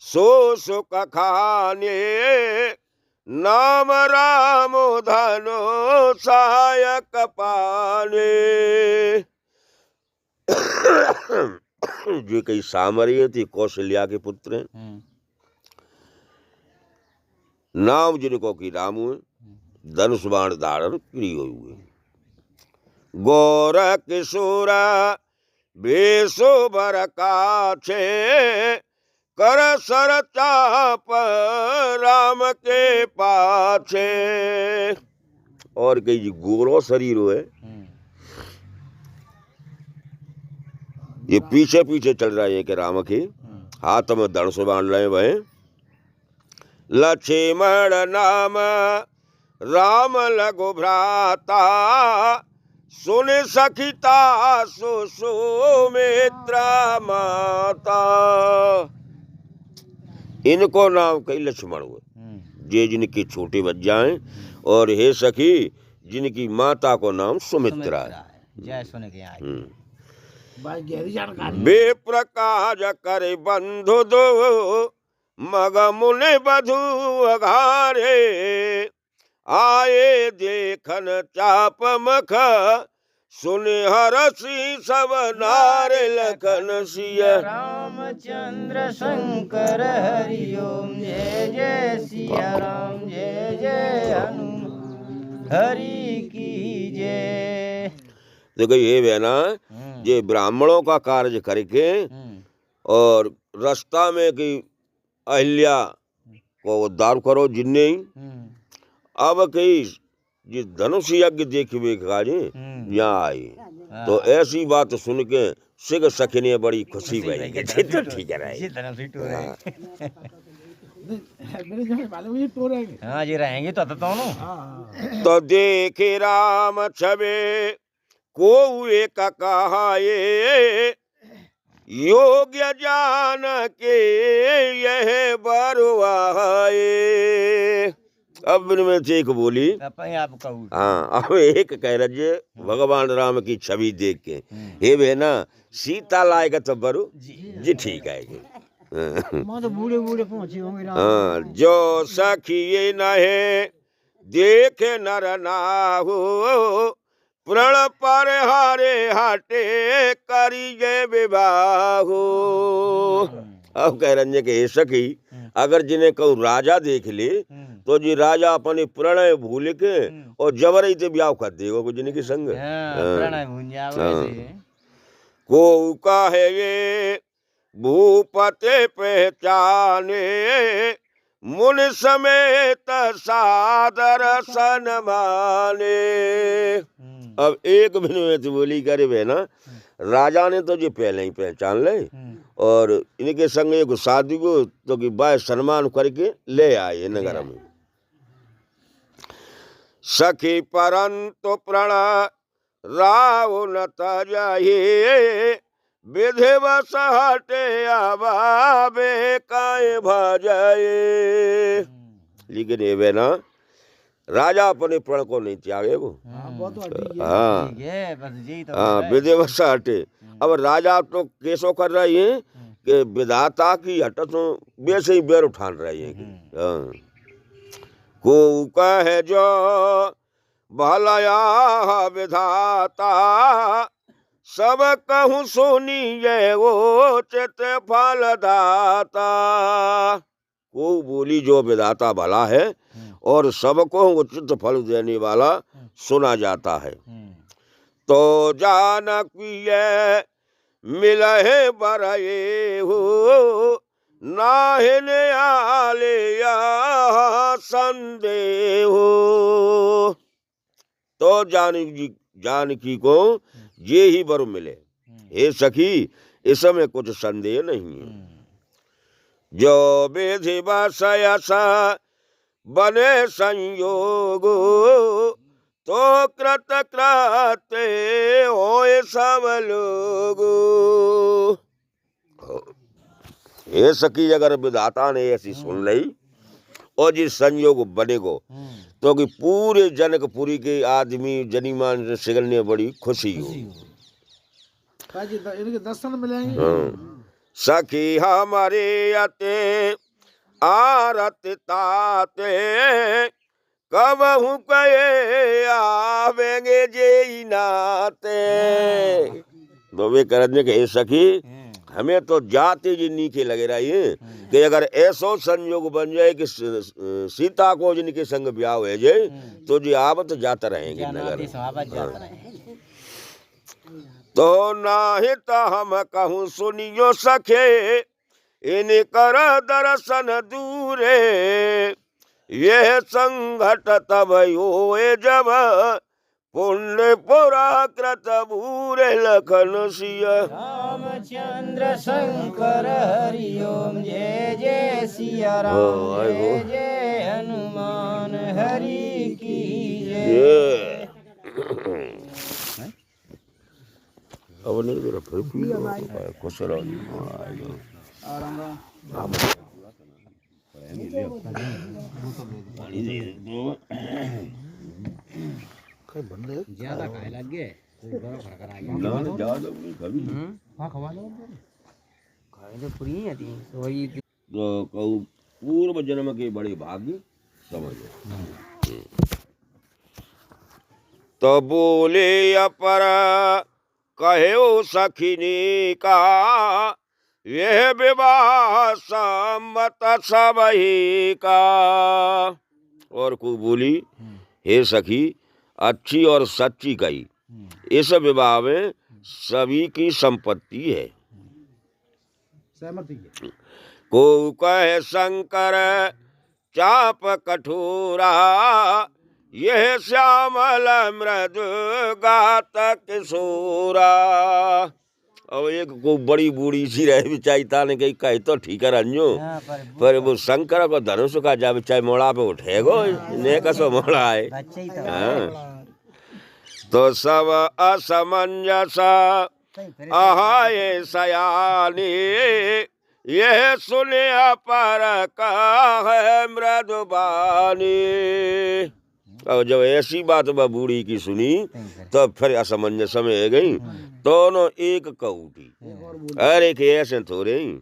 सो सुख खाने, नाम राम धनो सहायक पाने। जो कई सामरिय थी कौशल्या के पुत्र हैं, नाम जिनको की राम हुए, धनुष बाण धारण प्रिय हुए। गौर किशोर बेसो बर काछे कर सर चाप राम के पाछे। और कही जी गोरो शरीर है, ये पीछे पीछे चल रहा है कि राम के हाथ में धनुष बांध रहे वह। लक्ष्मण नाम राम लगो भ्राता सुन सखिता सुमित्रा माता। इनको नाम कई लक्ष्मण हुए जे जिनके छोटे बच्चा हैं, और हे सखी जिनकी माता को नाम सुमित्रा है। जय सुन के आए। भाई गहरी जानकारी। बे प्रकाश करे बंधु दो मग मुनि बधु अघारे आए देखन चाप मख सुन हरसी सब नार लखन सिया। रामचंद्र शंकर हरि ओम जय जय सिया राम जय जय हनुमान हरि की जय। देखो ये बहना ये ब्राह्मणों का कार्य करके और रास्ता में कि अहिल्या को उद्धार करो जिन्ने अब कई ये धनुष यज्ञ देखिए काजे यहाँ आई। तो ऐसी बात सुन के सिख सखी ने बड़ी खुशी भई। तो ठीक है मेरे जो मालूम ये टोर है। हाँ जी रहेंगे तो दोनों। तो देखे राम छबे को एक कहाए योग्य जान के यह बरवाए। अब इनमें से एक बोली आप कहूँ। हाँ अब एक कह रहे भगवान राम की छवि देख के हे बहना सीता लाएगा तो बरु जी ठीक आएगी। माँ तो बूढ़े बूढ़े पहुंचे होंगे। हाँ जो सखी नहे देखे नर नाहु प्रण पर हारे हाटे करिए विवाह। अब कह रहे के हे सखी अगर जिन्हें कहूँ राजा देख ले तो जी राजा अपने प्रणय भूल के और जबरई से ब्याह कर देगा जिनके संग। को कहे ये भूपते पहचाने मुन समेत सादर सनमाने। अब एक बिन बोली करे बहना राजा ने तो जी पहले ही पहचान ले और इनके संग एक शादी को तो कि बाय सम्मान करके ले आए नगर में। सखी परंतु प्रण राव न तजाए विधिवश हटे अबाबे काय भजाए। लेकिन ये बहना राजा अपने प्रण को नहीं त्यागे वो। हाँ विधिवश हटे। अब राजा तो केसो कर रही है कि विधाता की हट तो वैसे ही बैर उठान रही है। को कहे जो भलया विधाता सब कहूँ सुनिए वो चित फल दाता। को बोली जो विधाता भला है और सबको उचित फल देने वाला सुना जाता है। तो जानकी मिलहे बरए हो नाहिने आले संदेह हो। तो जानकी को ये ही वर मिले। हे सखी इसमें कुछ संदेह नहीं है। जो विधि बसयसा बने संयोग तो कृत कृत्य होए सब लोग। हे सखी अगर विधाता ने ऐसी सुन ली और जिस संयोग बनेगो तो कि पूरे जनकपुरी के आदमी जनीमान से सिगलने बड़ी खुशी हो। इनके दर्शन मिलेंगे। सखी हमारे अते आरत ताते कब हूँ कहे आवेंगे जे नाते। तो वे करने के सखी हमें तो जाते जी नीचे लगे रही है कि अगर ऐसा संयोग बन जाए कि सीता को जिनके संग ब्याह हो जाए तो जी आवत जाता रहेंगे नगर। तो नाहित हम कहूँ सुनियो सखे, इन कर दर्शन दूरे। यह संघट तब होए जब, पुण्य पुराकृत भूरे लखन सिया। रामचंद्र शंकर हरि ओम, जय जय सिया राम, हाँ, आए हो। जय जय हनुमान हरि की जय। ये अब नहीं मेरा फिर खुश रहो। ज्यादा खाए लग गए, बड़ा फर्क आ हाँ खवा लो खाए तो पूरी ही आती वही। तो कहूँ पूर्व जन्म के बड़े भाग्य समझो। तो बोले अपर कहो सखिनी का, यह विवाह सम्मत सबही का। और को बोली, हे सखी, अच्छी और सच्ची कही, इस विवाह में सभी की संपत्ति है। सहमति है। को कहे शंकर चाप कठोरा, यह श्यामल मृदु गात किशोरा। अब एक को बड़ी बूढ़ी सी रहे बिचाईता ने कही कही तो ठीक है रंजो, पर वो शंकर को धनुष का जा बिचाई मोड़ा पे उठेगो ने कसो मोड़ा है। हाँ। तो सब असमंजस आहाए सयानी, यह सुने पर कहे मृदुबानी। अब जब ऐसी बात वह बूढ़ी की सुनी तो फिर असमंजस में गई, दोनों एक कऊटी। अरे के ऐसे थोड़े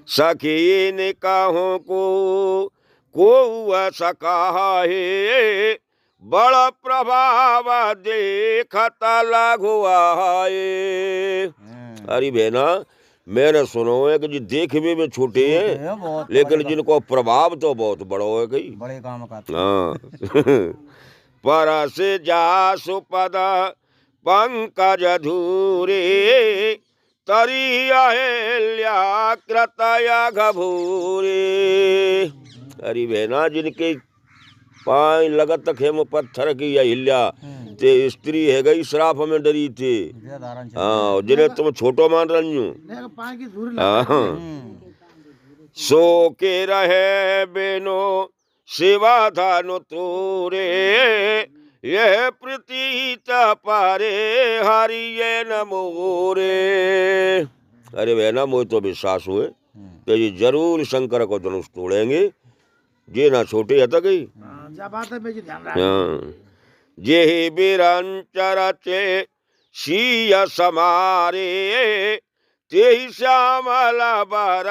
सखी ने कहो को सका है, बड़ा प्रभाव देखत लघुआए। अरे बहना, मैंने सुनो है कि जी देखने में छोटे हैं लेकिन जिनको प्रभाव तो बहुत बड़ा है कई बड़े काम का। हाँ। पर से जा सुपद पंकज धूरे, तरी अहिल्या कृतया घभूरे। अरे बहना, जिनके पाए लगत खेम पत्थर की अहिल्या ते स्त्री है गई श्राप में डरी थे। हाँ, जिन्हें तुम छोटो मान रही हूँ। सो के रहे बेनो शिवा धानु तोरे, यह प्रीतित पारे हरिये न मोरे। अरे बहना, मोह तो विश्वास हुए कि ये जरूर शंकर को धनुष तोड़ेंगे, ये ना छोटे हता गई। हाँ, जे बिरंचर चे शीय समारे, ते श्यामल बर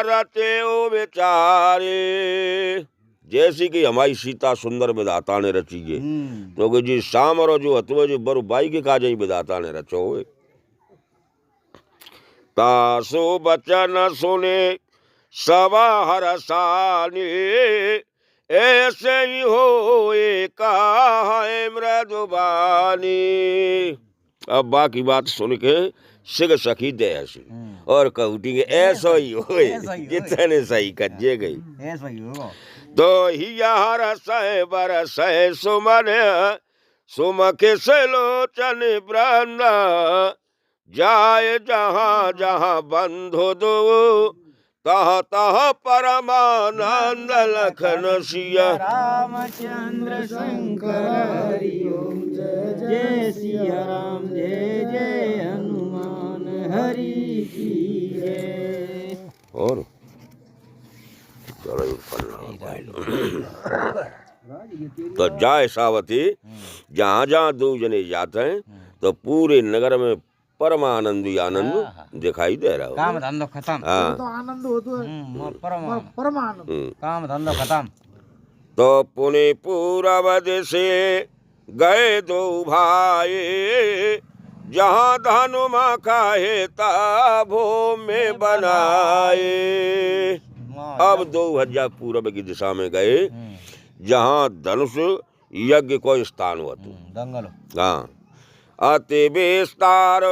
रचे ओ बेचारे। जैसी कि हमारी सीता सुंदर विधाता ने रची है, क्योंकि जी शाम और जो हतुआ जो बरु बाई के काज विधाता ने रचो हुए। तासो बचन सुने सवा हरसानी, ऐसे ही हो है मृदुबानी। अब बाकी बात सुन के सिग सखी दे हसी और कहूटी ऐसा ही हो जितने सही कज्जे गई। तो ही रस बरस सुमन सुमख से लोचन वृंद, जाए जहाँ जहाँ बंधु दो, तह तह परमानंद लखन सिया। रामचंद्र शंकर हरि ओम, जय जय सिया राम, जय जय हनुमान हरि की जय। और तो जाए सावती, जहाँ जहाँ दो जने जाते हैं तो पूरे नगर में परमानंदी आनंद दिखाई दे रहा हो। काम धंधो खत्म। हाँ, तो आनंद हो तो परम आनंद। काम धंधो खत्म। तो पुणे पूरब से गए दो भाई, जहाँ धनुमा खाए ताभो में बनाए। अब 2000 पूरब की दिशा में गए जहाँ धनुष यज्ञ को स्थान हुआ। दंगल। हाँ, अति विस्तार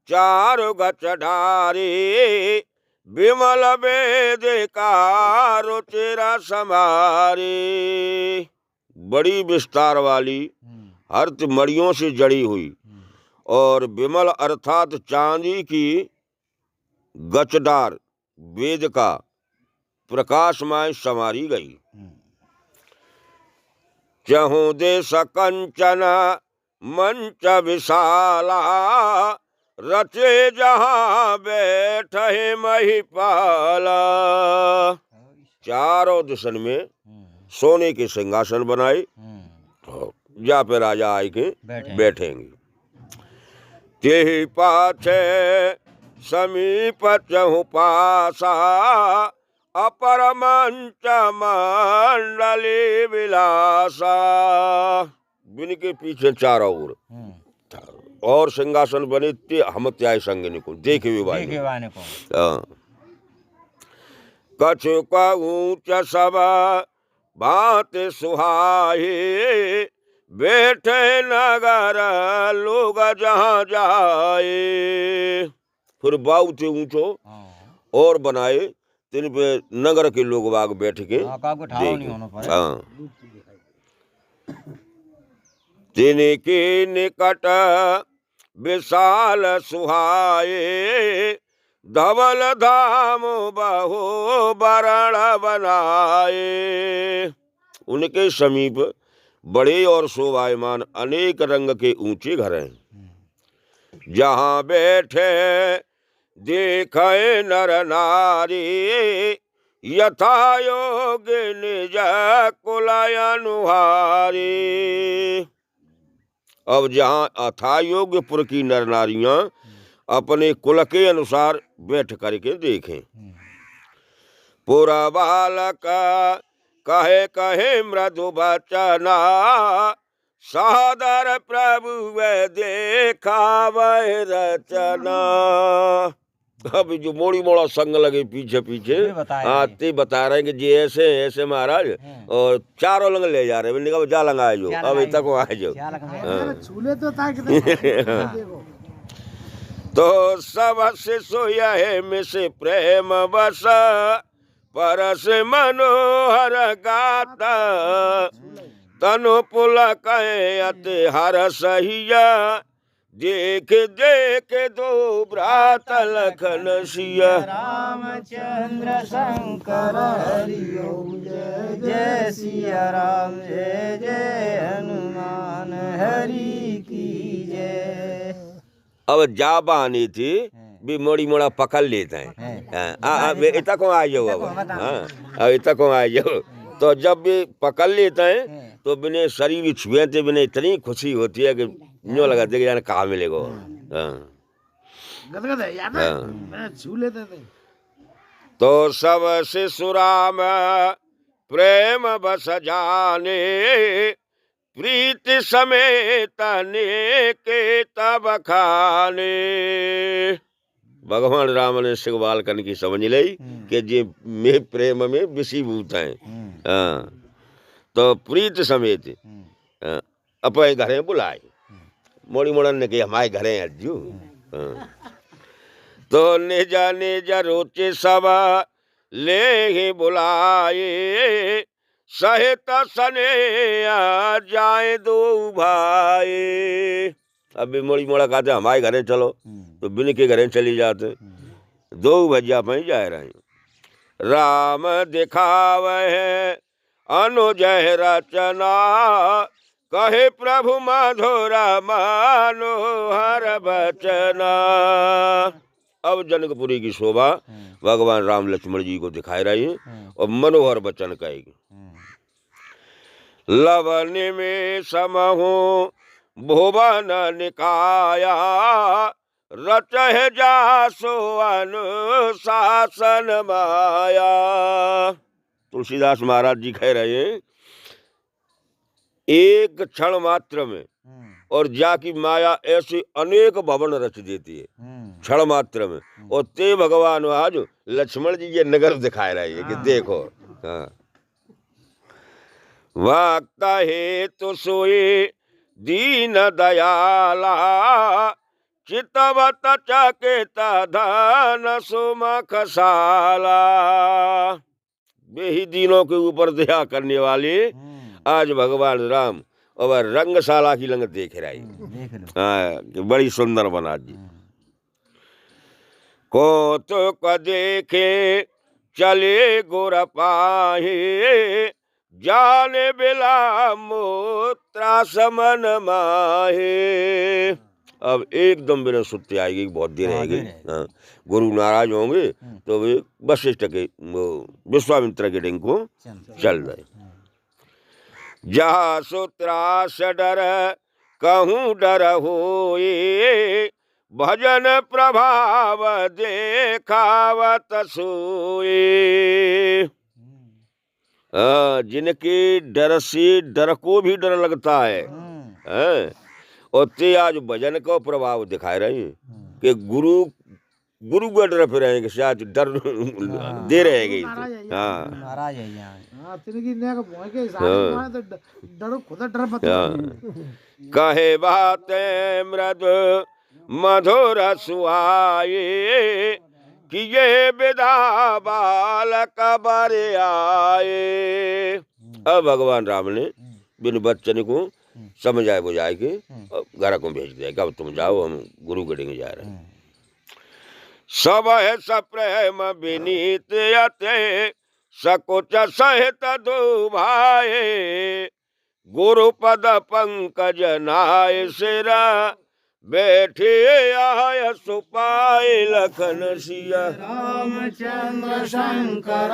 चारु गच ढारी, विमल वेदिका रुचिर समारी। बड़ी विस्तार वाली, हर्ष मणियों से जड़ी हुई और विमल अर्थात चांदी की गचदार वेदिका प्रकाशमय समारी गई। चहु देश कंचन मंच विशाला, रचे जहाँ बैठे महिपाला। चारों दिशन में सोने के सिंहासन बनाए, जहाँ पे राजा आए के बैठेंगे। तेहि पाछे समीप चहु पासा, अपर मंच मंडली विलासा। बिन के पीछे चारों ओर और सिंहासन बने ते हम त्याय संग को देखे को। कछु का ऊंच सभा भांत सुहाए, बैठे नगर लोग जहाँ जाए। फिर बाऊ थे ऊंचो और बनाए, तिन पे नगर के लोग बाग बैठ के तिनके निकट विशाल सुहाए, धवल धाम बहु बरण बनाए। उनके समीप बड़े और शोभायमान अनेक रंग के ऊंचे घर हैं, जहाँ बैठे देखे नर नारी, यथा योग निज कुलय अनुहारी। अब जहाँ अथा योग्यपुर की नर नारियां अपने कुल के अनुसार बैठ करके देखें। पुरा बालक कहे कहे मृदु बचना, सादर प्रभु वे देखा वह रचना। अब जो मोड़ी मोड़ा संग लगे पीछे पीछे आते बता रहे हैं कि जी ऐसे ऐसे महाराज, और चारों लंग ले जा रहे हैं। कहा जा लंगा जो अब तक आ जाओ। तो सब से सोया मिस प्रेम बस, परस मनोहर गाता। तनु पुल कहे अति हर सहिया, देख देख दो भ्रात लखन सिया। रामचंद्र शंकर हरि ओम, जय जय सिया राम, जय जय हनुमान हरि की जय। अब जा बहानी थी भी मोड़ी मोड़ा पकड़ लेते हैं। इतना को आ जाओ, अब इतना को आ जाओ। तो जब भी पकड़ लेते हैं तो बिना शरीर छुए थे बिना इतनी खुशी होती है कि न्यू लगा दे जाने कहाँ मिलेगा। तो सब शिशुराम प्रेम बस जाने, प्रीति समेत के तब खाने। भगवान राम ने शिवबाल कन की समझ ली कि जे में प्रेम में विषीभूत हैं। तो प्रीत समेत अपने घरे बुलाए। मोड़ी मोड़न ने कहा हमारे घरे अज्जू। तो निज निज रुचि सब ले बुलाए, सहित सने जाए दो भाई। अभी मोड़ी मोड़ा कहते हमारे घरे चलो, तो बिन के घरे चली जाते। दो भैया पे जा रहे हैं। राम दिखावे अनुजय रचना, कहे प्रभु मधुर मनोहर बचना। अब जनकपुरी की शोभा भगवान राम लक्ष्मण जी को दिखाई रही है और मनोहर बचन कहेगी। लवन में समहु भुवन निकाया, रचह जासो अनुशासन माया। तुलसीदास महाराज जी कह रहे हैं एक क्षण मात्र में और जाकी माया ऐसी अनेक भवन रच देती है क्षण मात्र में। और ते भगवान आज लक्ष्मण जी ये नगर दिखाए रहे हैं कि देखो। वक्त हेतु सोए दीन दयाला चितवत चकित धन सुमख साला। वे ही दीनों के ऊपर दया करने वाले आज भगवान राम और रंगशाला की लंग देख रहा है। देख लो। हाँ, बड़ी सुंदर बना दी। कौतुक देखे चले गुर पाहे, जाने बिला मूत्रा समन माहे। अब एकदम बिना सुत्ते आएगी, बहुत देर रहेगी। हाँ, गुरु नाराज होंगे तो वे वशिष्ठ के विश्वामित्र के डिंग को चल रहे। जहाँ सूत्रास डर कहूँ डर होए, भजन प्रभाव देखावत सोए। जिनके डर से डर को भी डर लगता है, और ते आज भजन का प्रभाव दिखा रहे हैं कि गुरु का डर फिर रहेंगे, शायद डर दे रहेंगे। हाँ, महाराज है यहाँ। हाँ, तिनकी ने का भोय के हिसाब से तो डर खुद डर बता। कहे बातें मृदु मधुर सुहाए, कि ये विदा बालक बर आए। अब भगवान राम ने बिन बच्चन को समझाए बुझाए के घर को भेज दिया। अब तुम जाओ, हम गुरु गढ़ेंगे जा रहे हैं। सब है सप्रेम विनीत यते, सकुच सहित दो भाई, गुरु पद पंकज नाय सिरा, बैठे आय सुपाए लखन सिया। रामचंद्र शंकर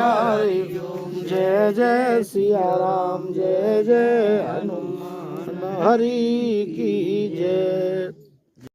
जय जय सिया राम, जय जय हनुमान हरि की जय।